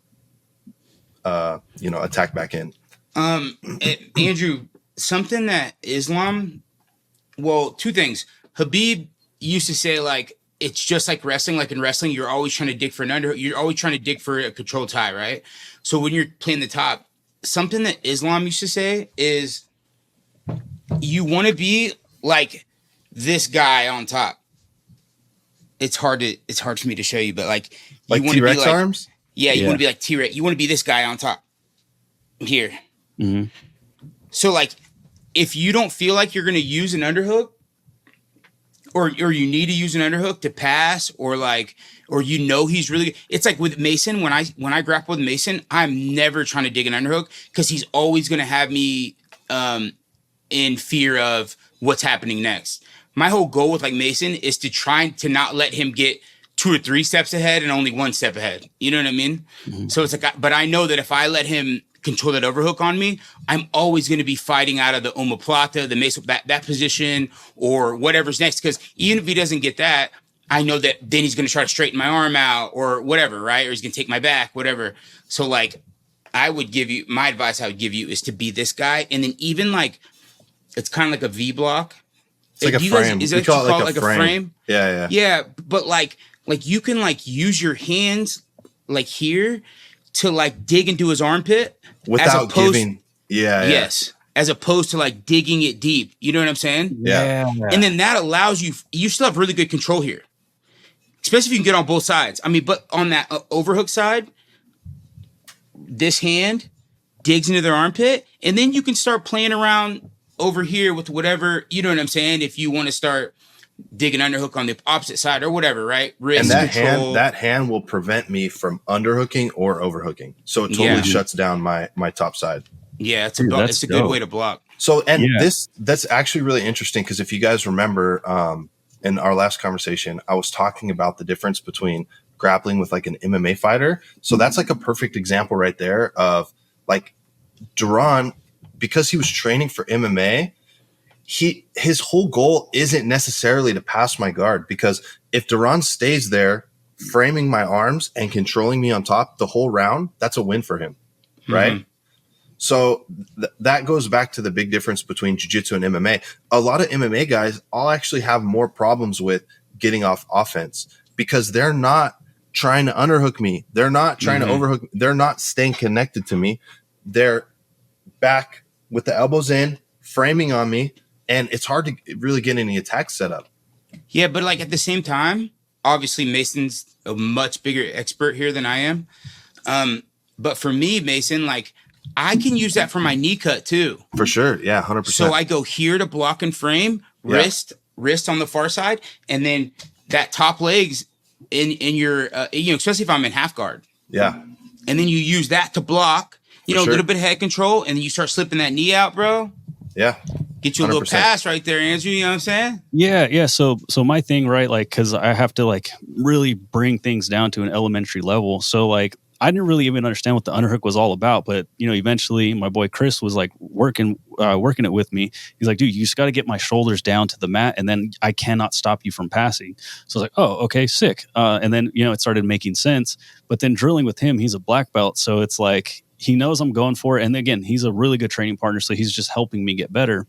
you know, attack back in. Andrew, something that Islam, well, two things. Habib used to say, like, it's just like wrestling. Like in wrestling, you're always trying to dig for an underhook. You're always trying to dig for a control tie, right? So when you're playing the top, something that Islam used to say is you want to be like this guy on top. It's hard for me to show you, but like you want to T-Rex be like, arms? Yeah, you want to be like T-Rex. You want to be this guy on top here. Mm-hmm. So like if you don't feel like you're going to use an underhook, or you need to use an underhook to pass, or you know he's really good. It's like with Mason, when I grapple with Mason, I'm never trying to dig an underhook because he's always going to have me in fear of what's happening next. My whole goal with like Mason is to try to not let him get 2 or 3 steps ahead and only 1 step ahead. You know what I mean? Mm-hmm. So it's like, but I know that if I let him control that overhook on me, I'm always going to be fighting out of the omoplata, the Mason, that position, or whatever's next. Because even if he doesn't get that, I know that then he's going to try to straighten my arm out or whatever, right? Or he's going to take my back, whatever. So like, my advice I would give you is to be this guy. And then even like, it's kind of like a V block. It's like a frame. Is that what you call it, like a frame? Yeah. Yeah, but like you can like use your hands like here to like dig into his armpit without giving. Yes. As opposed to like digging it deep. You know what I'm saying? Yeah. And then that allows you still have really good control here. Especially if you can get on both sides. I mean, but on that overhook side, this hand digs into their armpit, and then you can start playing around over here with whatever, you know what I'm saying? If you want to start digging underhook on the opposite side or whatever, right? Wrist and control. that hand will prevent me from underhooking or overhooking. So it totally shuts down my top side. Yeah, it's a good way to block. So, and that's actually really interesting because if you guys remember in our last conversation, I was talking about the difference between grappling with like an MMA fighter. So that's like a perfect example right there of like Deron, because he was training for MMA, his whole goal isn't necessarily to pass my guard, because if Deron stays there framing my arms and controlling me on top the whole round, that's a win for him, right? Mm-hmm. So that goes back to the big difference between jiu-jitsu and MMA. A lot of MMA guys all actually have more problems with getting off offense because they're not trying to underhook me. They're not trying to overhook me. They're not staying connected to me. They're back with the elbows in, framing on me, and it's hard to really get any attacks set up. Yeah, but like at the same time, obviously Mason's a much bigger expert here than I am. But for me, Mason, like I can use that for my knee cut too. For sure. Yeah, 100%. So I go here to block and frame, wrist on the far side, and then that top legs in your, especially if I'm in half guard. Yeah. And then you use that to block, a little bit of head control, and then you start slipping that knee out, bro. Yeah. Get you a 100%. Little pass right there, Andrew. You know what I'm saying? Yeah. So my thing, right? Like, cause I have to like really bring things down to an elementary level. So like, I didn't really even understand what the underhook was all about, but eventually my boy Chris was like working it with me. He's like, dude, you just got to get my shoulders down to the mat, and then I cannot stop you from passing. So I was like, oh, okay, sick. And then it started making sense. But then drilling with him, he's a black belt, so it's like he knows I'm going for it. And again, he's a really good training partner, so he's just helping me get better.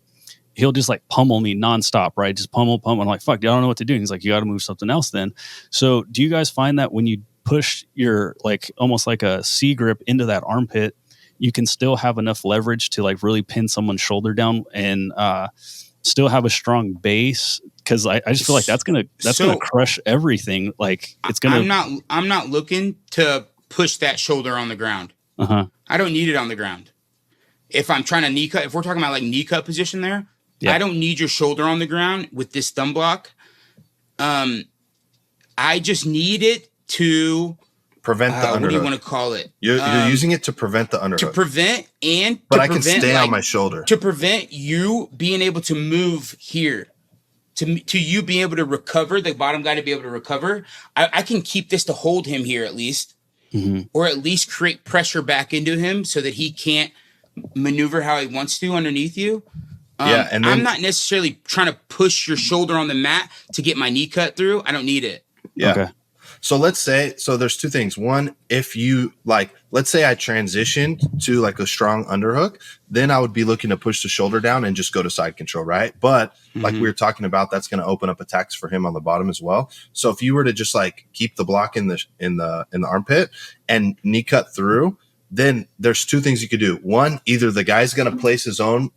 He'll just like pummel me nonstop, right? Just pummel. I'm like, fuck, I don't know what to do. And he's like, you got to move something else then. So do you guys find that when you push your like almost like a C grip into that armpit, you can still have enough leverage to like really pin someone's shoulder down and still have a strong base? Because I just feel like that's gonna crush everything. Like it's gonna. I'm not looking to push that shoulder on the ground. I don't need it on the ground. If I'm trying to knee cut, if we're talking about like knee cut position there, I don't need your shoulder on the ground with this thumb block. I just need it to prevent the underhook. What do you want to call it? You're using it to prevent the underhook. To prevent I can stay on my shoulder. To prevent you being able to move here. To you being able to recover, the bottom guy to be able to recover. I can keep this to hold him here at least. Or at least create pressure back into him so that he can't maneuver how he wants to underneath you. And then, I'm not necessarily trying to push your shoulder on the mat to get my knee cut through. I don't need it. Yeah. Okay. So let's say, so there's two things. One, if you like, let's say I transitioned to like a strong underhook, then I would be looking to push the shoulder down and just go to side control, right? But like we were talking about, that's going to open up attacks for him on the bottom as well. So if you were to just like keep the block in the armpit and knee cut through, then there's two things you could do. One, either the guy's going to place his own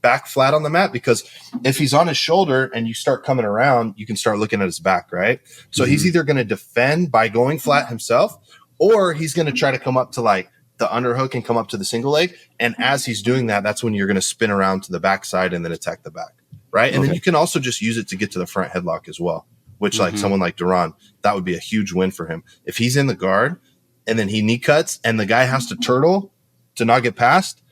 back flat on the mat, because if he's on his shoulder and you start coming around, you can start looking at his back, right? So he's either going to defend by going flat himself, or he's going to try to come up to like the underhook and come up to the single leg. And as he's doing that, that's when you're going to spin around to the backside and then attack the back, right? And then you can also just use it to get to the front headlock as well, which like someone like Deron, that would be a huge win for him. If he's in the guard and then he knee cuts and the guy has to turtle to not get past,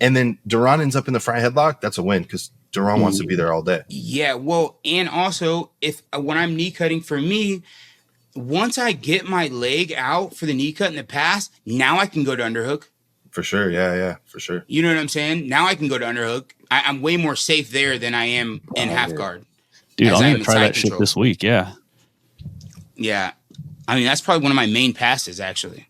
and then Deron ends up in the front headlock, that's a win because Deron wants to be there all day. Yeah, well, and also if when I'm knee cutting, for me, once I get my leg out for the knee cut in the pass, now I can go to underhook. For sure, yeah, for sure. You know what I'm saying? Now I can go to underhook. I'm way more safe there than I am in half guard. Dude, I'm going to try that shit this week, yeah. Yeah. I mean, that's probably one of my main passes, actually.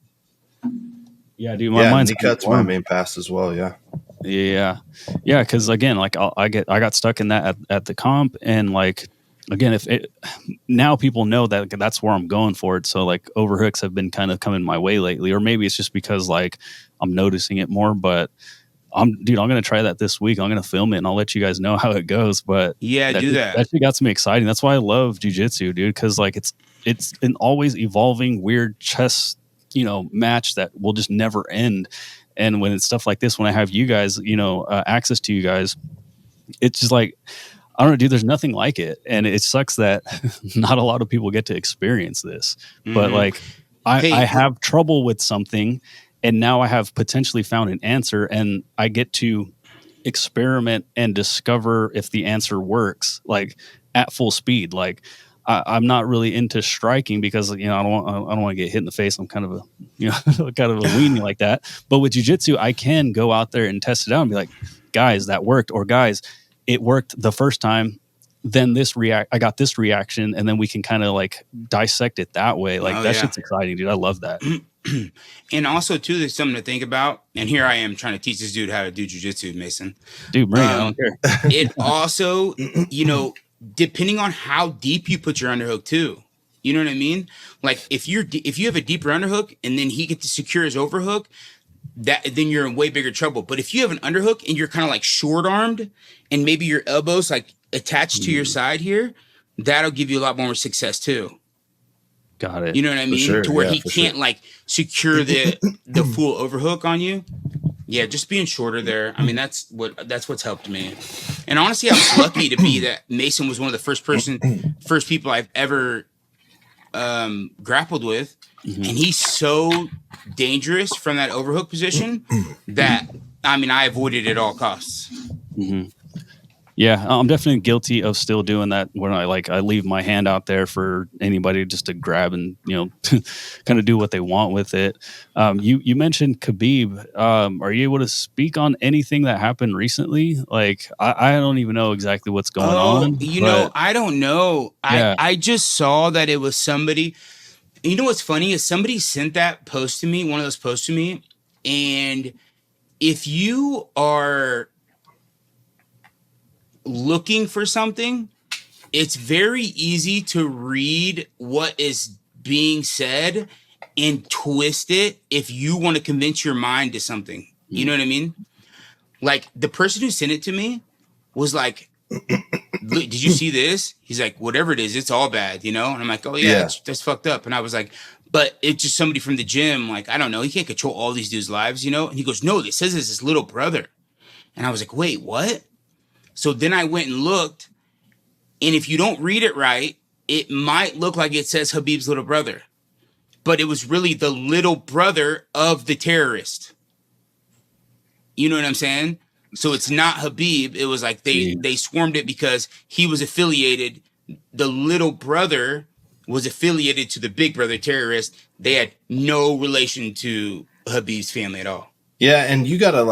Yeah, dude, my mind's knee cut's my main pass as well, yeah. Yeah, because again, like I got stuck in that at the comp, and like again, now people know that that's where I'm going for it. So like overhooks have been kind of coming my way lately, or maybe it's just because like I'm noticing it more. But I'm gonna try that this week. I'm gonna film it and I'll let you guys know how it goes. But yeah, do that. That shit got me exciting. That's why I love jiu-jitsu, dude, because like it's an always evolving weird chess match that will just never end. And when it's stuff like this, when I have you guys, access to you guys, it's just like, I don't know, dude, there's nothing like it. And it sucks that not a lot of people get to experience this. But like, I have trouble with something, and now I have potentially found an answer, and I get to experiment and discover if the answer works, like at full speed. Like, I'm not really into striking because I don't want to get hit in the face. I'm kind of a kind of a weenie like that. But with jiu-jitsu, I can go out there and test it out and be like, guys, that worked, or guys, it worked the first time. Then I got this reaction, and then we can kind of like dissect it that way. Like that shit's exciting, dude. I love that. And also too, there's something to think about. And here I am trying to teach this dude how to do jiu-jitsu, Mason. Dude, bring it. I don't care. It also, depending on how deep you put your underhook too. You know what I mean? Like if you have a deeper underhook and then he gets to secure his overhook, then you're in way bigger trouble. But if you have an underhook and you're kind of like short armed and maybe your elbows like attached to your side here, that'll give you a lot more success too. Got it. You know what I mean? Sure. To where he can't like secure the full overhook on you. Yeah, just being shorter there. I mean, that's what's helped me. And honestly, I was lucky to be that Mason was one of the first people I've ever grappled with. And he's so dangerous from that overhook position that, I mean, I avoided it at all costs. Yeah, I'm definitely guilty of still doing that when I leave my hand out there for anybody just to grab and, kind of do what they want with it. You mentioned Khabib. Are you able to speak on anything that happened recently? Like, I don't even know exactly what's going on. I don't know. Yeah. I just saw that it was somebody. You know what's funny is somebody sent that post to me, one of those posts to me. And if you are looking for something, it's very easy to read what is being said and twist it if you want to convince your mind to something. You know what I mean? Like the person who sent it to me was like, did you see this? He's like, whatever it is, it's all bad, And I'm like, oh yeah. That's fucked up. And I was like, but it's just somebody from the gym. Like, I don't know. He can't control all these dudes' lives, And he goes, no, it says it's his little brother. And I was like, wait, what? So then I went and looked, and if you don't read it right, it might look like it says Khabib's little brother, but it was really the little brother of the terrorist. You know what I'm saying? So it's not Khabib. It was like they swarmed it because he was affiliated. The little brother was affiliated to the big brother terrorist. They had no relation to Khabib's family at all. Yeah, and you gotta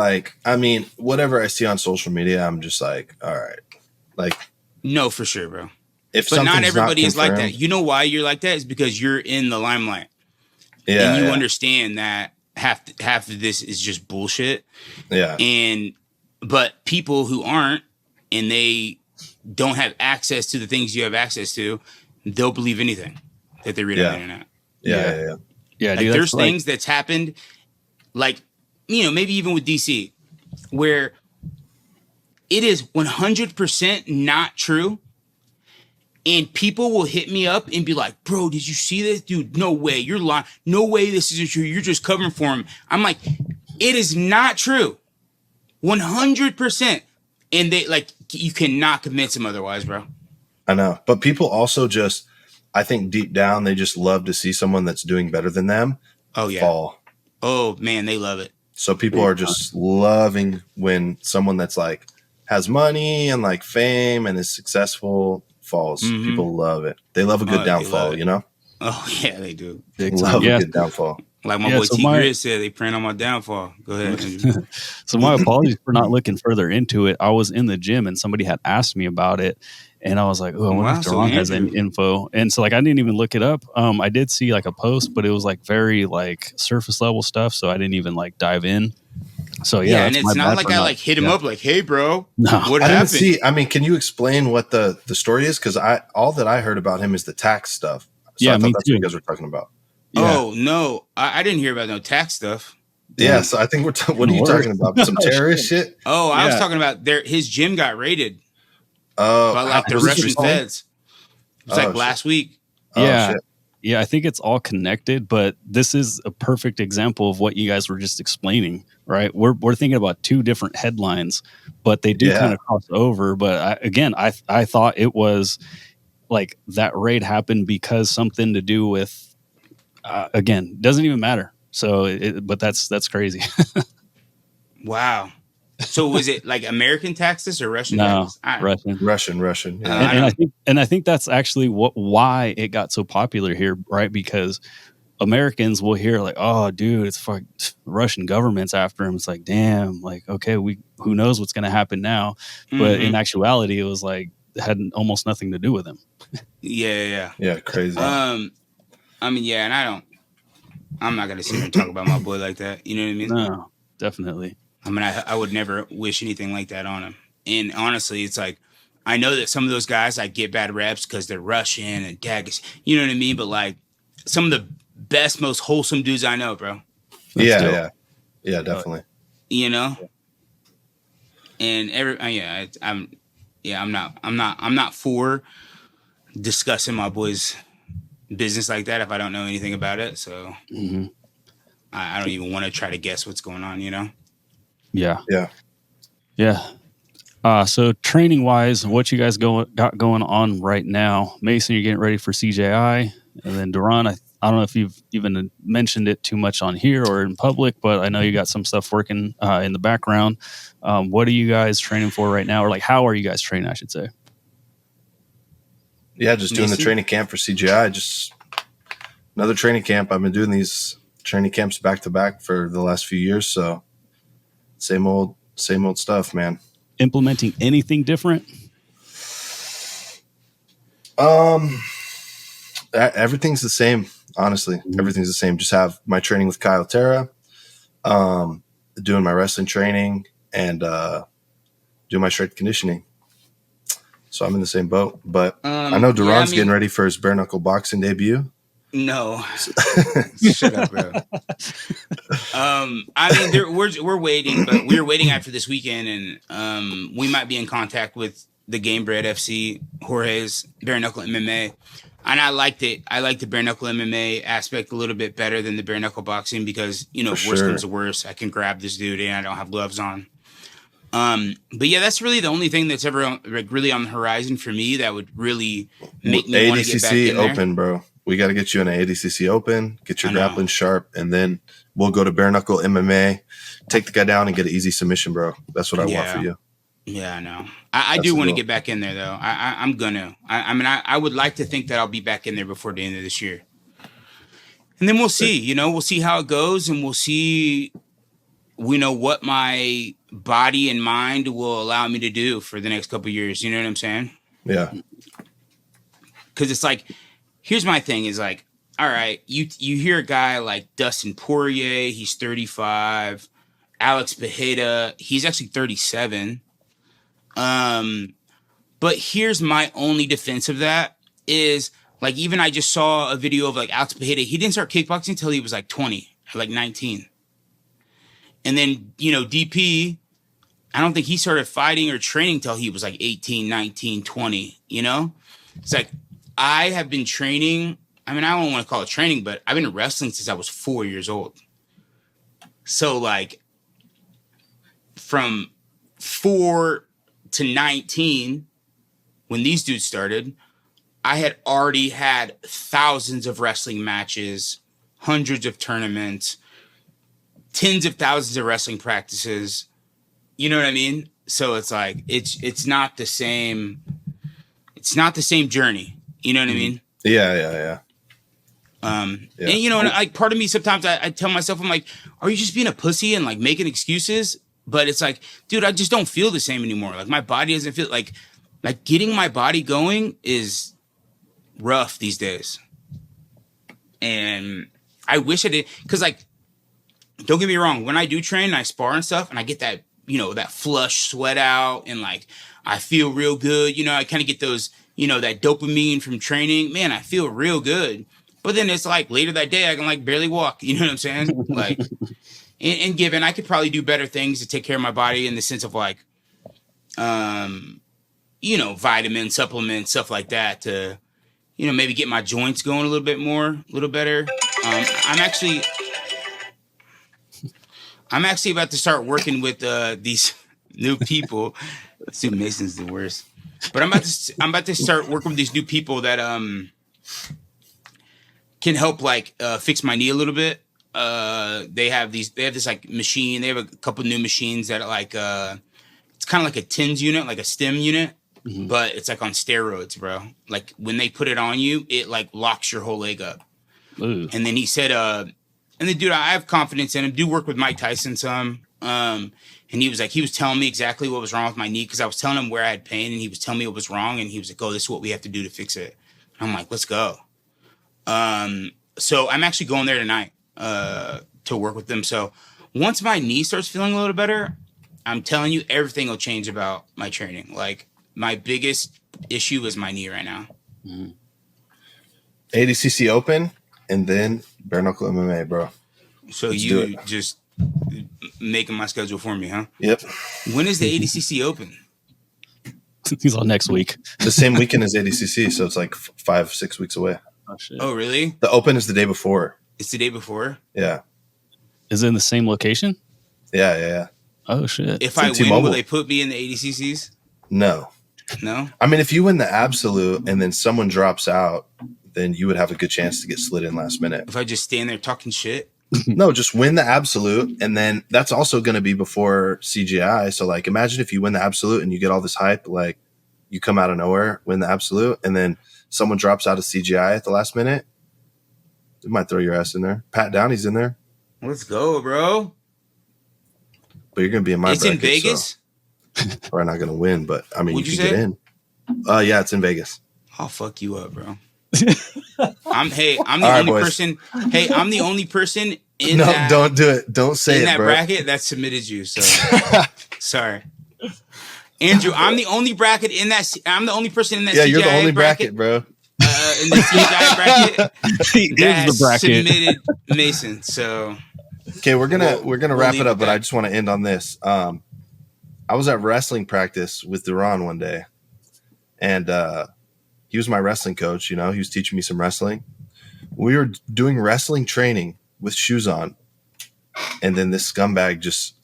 whatever I see on social media, I'm just like, all right. Like, no, for sure, bro. If But not something's everybody is like that. confirmed- You know why you're like that? Is because you're in the limelight. Yeah, And you yeah, understand that half of this is just bullshit. yeah. But people who aren't, and they don't have access to the things you have access to, they'll believe anything that they read on the internet. Yeah. Yeah, Like dude, there's that's things that's happened, like, you know, maybe even with DC, where it is 100% not true. And people will hit me up and be like, bro, did you see this? Dude, no way. You're lying. No way this isn't true. You're just covering for him. I'm like, it is not true. 100%. And they, like, you cannot convince them otherwise, bro. I know. But people also just, I think deep down, they just love to see someone that's doing better than them fall. Oh, man, they love it. So people are just loving when someone that's like has money and like fame and is successful falls. Mhm. People love it. They love a good downfall, you know? Oh, yeah, they do. They love a good downfall. Like my boy T. Grizz said, they print on my downfall. Go ahead, Andrew. So my apologies for not looking further into it. I was in the gym and somebody had asked me about it. And I was like, oh, I wonder if Deron has any info. And so like, I didn't even look it up. I did see like a post, but it was like very like surface level stuff. So I didn't even like dive in. So yeah, and it's not like I like hit him up like, hey, bro, what happened? I mean, can you explain what the story is? Because all that I heard about him is the tax stuff. So I thought that's what you guys were talking about. Yeah. Oh no, I didn't hear about no tax stuff. Yeah, so I think what are you talking about? Some terrorist shit? Oh, I was talking about his gym got raided. By like the Russian feds. It was like last week. Yeah. Yeah, I think it's all connected, but this is a perfect example of what you guys were just explaining, right? We're thinking about two different headlines, but they do kind of cross over. But I thought it was like that raid happened because something to do with, again, doesn't even matter. So, but that's crazy. Wow. So was it like American taxes or Russian taxes? Russian. Yeah. And I think that's actually why it got so popular here, right? Because Americans will hear like, "Oh, dude, it's fuck Russian government's after him." It's like, damn, like okay, who knows what's going to happen now? But in actuality, it was like it had almost nothing to do with him. Yeah, crazy. I mean, yeah, and I'm not going to sit here and talk about my boy like that. You know what I mean? No, definitely. I mean, I would never wish anything like that on him. And honestly, it's like, I know that some of those guys like get bad reps because they're Russian and Dagish, you know what I mean? But like some of the best, most wholesome dudes I know, bro. Yeah, definitely. You know? And I'm not for discussing my boy's business like that if I don't know anything about it. So I don't even want to try to guess what's going on, you know? Yeah. So training wise, what you guys got going on right now? Mason, you're getting ready for CJI, and then Deron, I don't know if you've even mentioned it too much on here or in public, but I know you got some stuff working in the background. What are you guys training for right now, or like how are you guys training? I should say. Yeah, just doing the training camp for CJI. Just another training camp. I've been doing these training camps back to back for the last few years, so. Same old stuff, man. Implementing anything different? Everything's the same, honestly. Everything's the same. Just have my training with Kyle Terra, doing my wrestling training, and doing my strength conditioning. So I'm in the same boat. But I know Deron's getting ready for his bare knuckle boxing debut. No, shut up, bro. I mean, we're waiting, but we're waiting after this weekend, and we might be in contact with the Game Bread FC, Jorge's bare knuckle MMA, and I liked it. I like the bare knuckle MMA aspect a little bit better than the bare knuckle boxing because worst comes to worst, I can grab this dude and I don't have gloves on. But yeah, that's really the only thing that's ever really on the horizon for me that would really make me want to get back in there. Open, bro. We got to get you in an ADCC Open, get your grappling sharp, and then we'll go to bare knuckle MMA, take the guy down and get an easy submission, bro. That's what I want for you. Yeah, I know. I do want to get back in there, though. I'm gonna. I mean, I would like to think that I'll be back in there before the end of this year. And then we'll see. We'll see how it goes, and we'll see, what my body and mind will allow me to do for the next couple of years. You know what I'm saying? Yeah. because it's like, here's my thing is like, all right, you hear a guy like Dustin Poirier, he's 35. Alex Pereira, he's actually 37. But here's my only defense of that is like, even I just saw a video of like Alex Pereira. He didn't start kickboxing until he was like 20 or like 19. And then, you know, DP, I don't think he started fighting or training till he was like 18, 19, 20, you know? It's like, I have been training. I mean, I don't want to call it training, but I've been wrestling since I was 4 years old. So like from 4 to 19, when these dudes started, I had already had thousands of wrestling matches, hundreds of tournaments, tens of thousands of wrestling practices. You know what I mean? So it's like, it's not the same. It's not the same journey. You know what I mean? Yeah. And you know, and like part of me sometimes I tell myself, I'm like, are you just being a pussy and like making excuses? But it's like, dude, I just don't feel the same anymore. Like my body doesn't feel like getting my body going is rough these days. And I wish I did, because like, don't get me wrong, when I do train and I spar and stuff and I get that, you know, that flush sweat out and like I feel real good, you know, I kind of get those, you know, that dopamine from training, man, I feel real good. But then it's like later that day I can like barely walk, you know what I'm saying? Like, and given I could probably do better things to take care of my body in the sense of like, you know, vitamins, supplements, stuff like that to, you know, maybe get my joints going a little bit more, a little better. I'm actually about to start working with these new people. Stu Mason's the worst, but I'm about to start working with these new people that can help like fix my knee a little bit. They have this like machine. They have a couple new machines that are like it's kind of like a TENS unit, like a STEM unit. Mm-hmm. But it's like on steroids, bro. Like when they put it on you, it like locks your whole leg up. Ooh. And then he said, and then dude, I have confidence in him. Do work with Mike Tyson some. And he was telling me exactly what was wrong with my knee because I was telling him where I had pain and he was telling me what was wrong. And he was like, oh, this is what we have to do to fix it. And I'm like, let's go. So I'm actually going there tonight to work with them. So once my knee starts feeling a little better, I'm telling you, everything will change about my training. Like, my biggest issue is my knee right now. Mm-hmm. ADCC Open and then bare knuckle MMA, bro. So let's you just making my schedule for me, huh? Yep. When is the ADCC Open? He's on next week. The same weekend as ADCC, so it's like 5-6 weeks away. Oh, shit. Oh, really? The Open is the day before. It's the day before? Yeah. Is it in the same location? Yeah. Oh, shit. If I win, will they put me in the ADCCs? No. No? I mean, if you win the absolute and then someone drops out, then you would have a good chance to get slid in last minute. If I just stand there talking shit? No, just win the absolute. And then that's also going to be before CGI. So, like, imagine if you win the absolute and you get all this hype, like, you come out of nowhere, win the absolute, and then someone drops out of CGI at the last minute. It might throw your ass in there. Pat Downey's in there. Let's go, bro. But you're going to be in my bracket. It's in Vegas? So we're not going to win, but I mean, What'd you can get in. Yeah, it's in Vegas. I'll fuck you up, bro. I'm the only person. Hey, I'm the only person in that. Don't do it. Don't say in it, that bro. bracket that submitted you. So sorry, Andrew. I'm the only bracket in that. I'm the only person in that. Yeah, CGI you're the only bracket, bro. In the CGI bracket, he is the bracket. Submitted Mason. So okay, we're gonna wrap it up, but I just want to end on this. I was at wrestling practice with Deron one day, and he was my wrestling coach. You know, he was teaching me some wrestling. We were doing wrestling training with shoes on, and then this scumbag just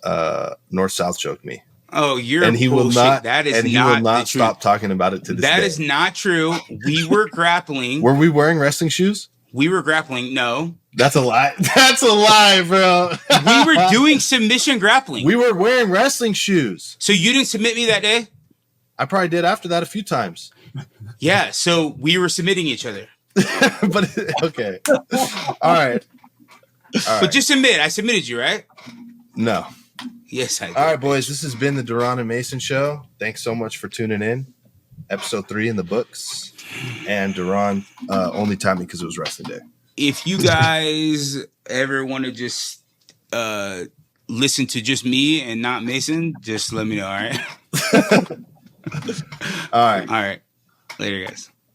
north-south choked me. Oh, you're and he bullshit. will not. That is and he will not stop talking about it to this day. That is not true. We were grappling. Were we wearing wrestling shoes? We were grappling. No. That's a lie. That's a lie, bro. We were doing submission grappling. We were wearing wrestling shoes. So you didn't submit me that day? I probably did after that a few times. Yeah, so we were submitting each other. But okay. All right. But just admit, I submitted you, right? No. Yes, I did. All right, boys. This has been the Deron and Mason Show. Thanks so much for tuning in. Episode 3 in the books. And Deron only taught me because it was wrestling day. If you guys ever want to just listen to just me and not Mason, just let me know. All right. All right. All right. Later, guys.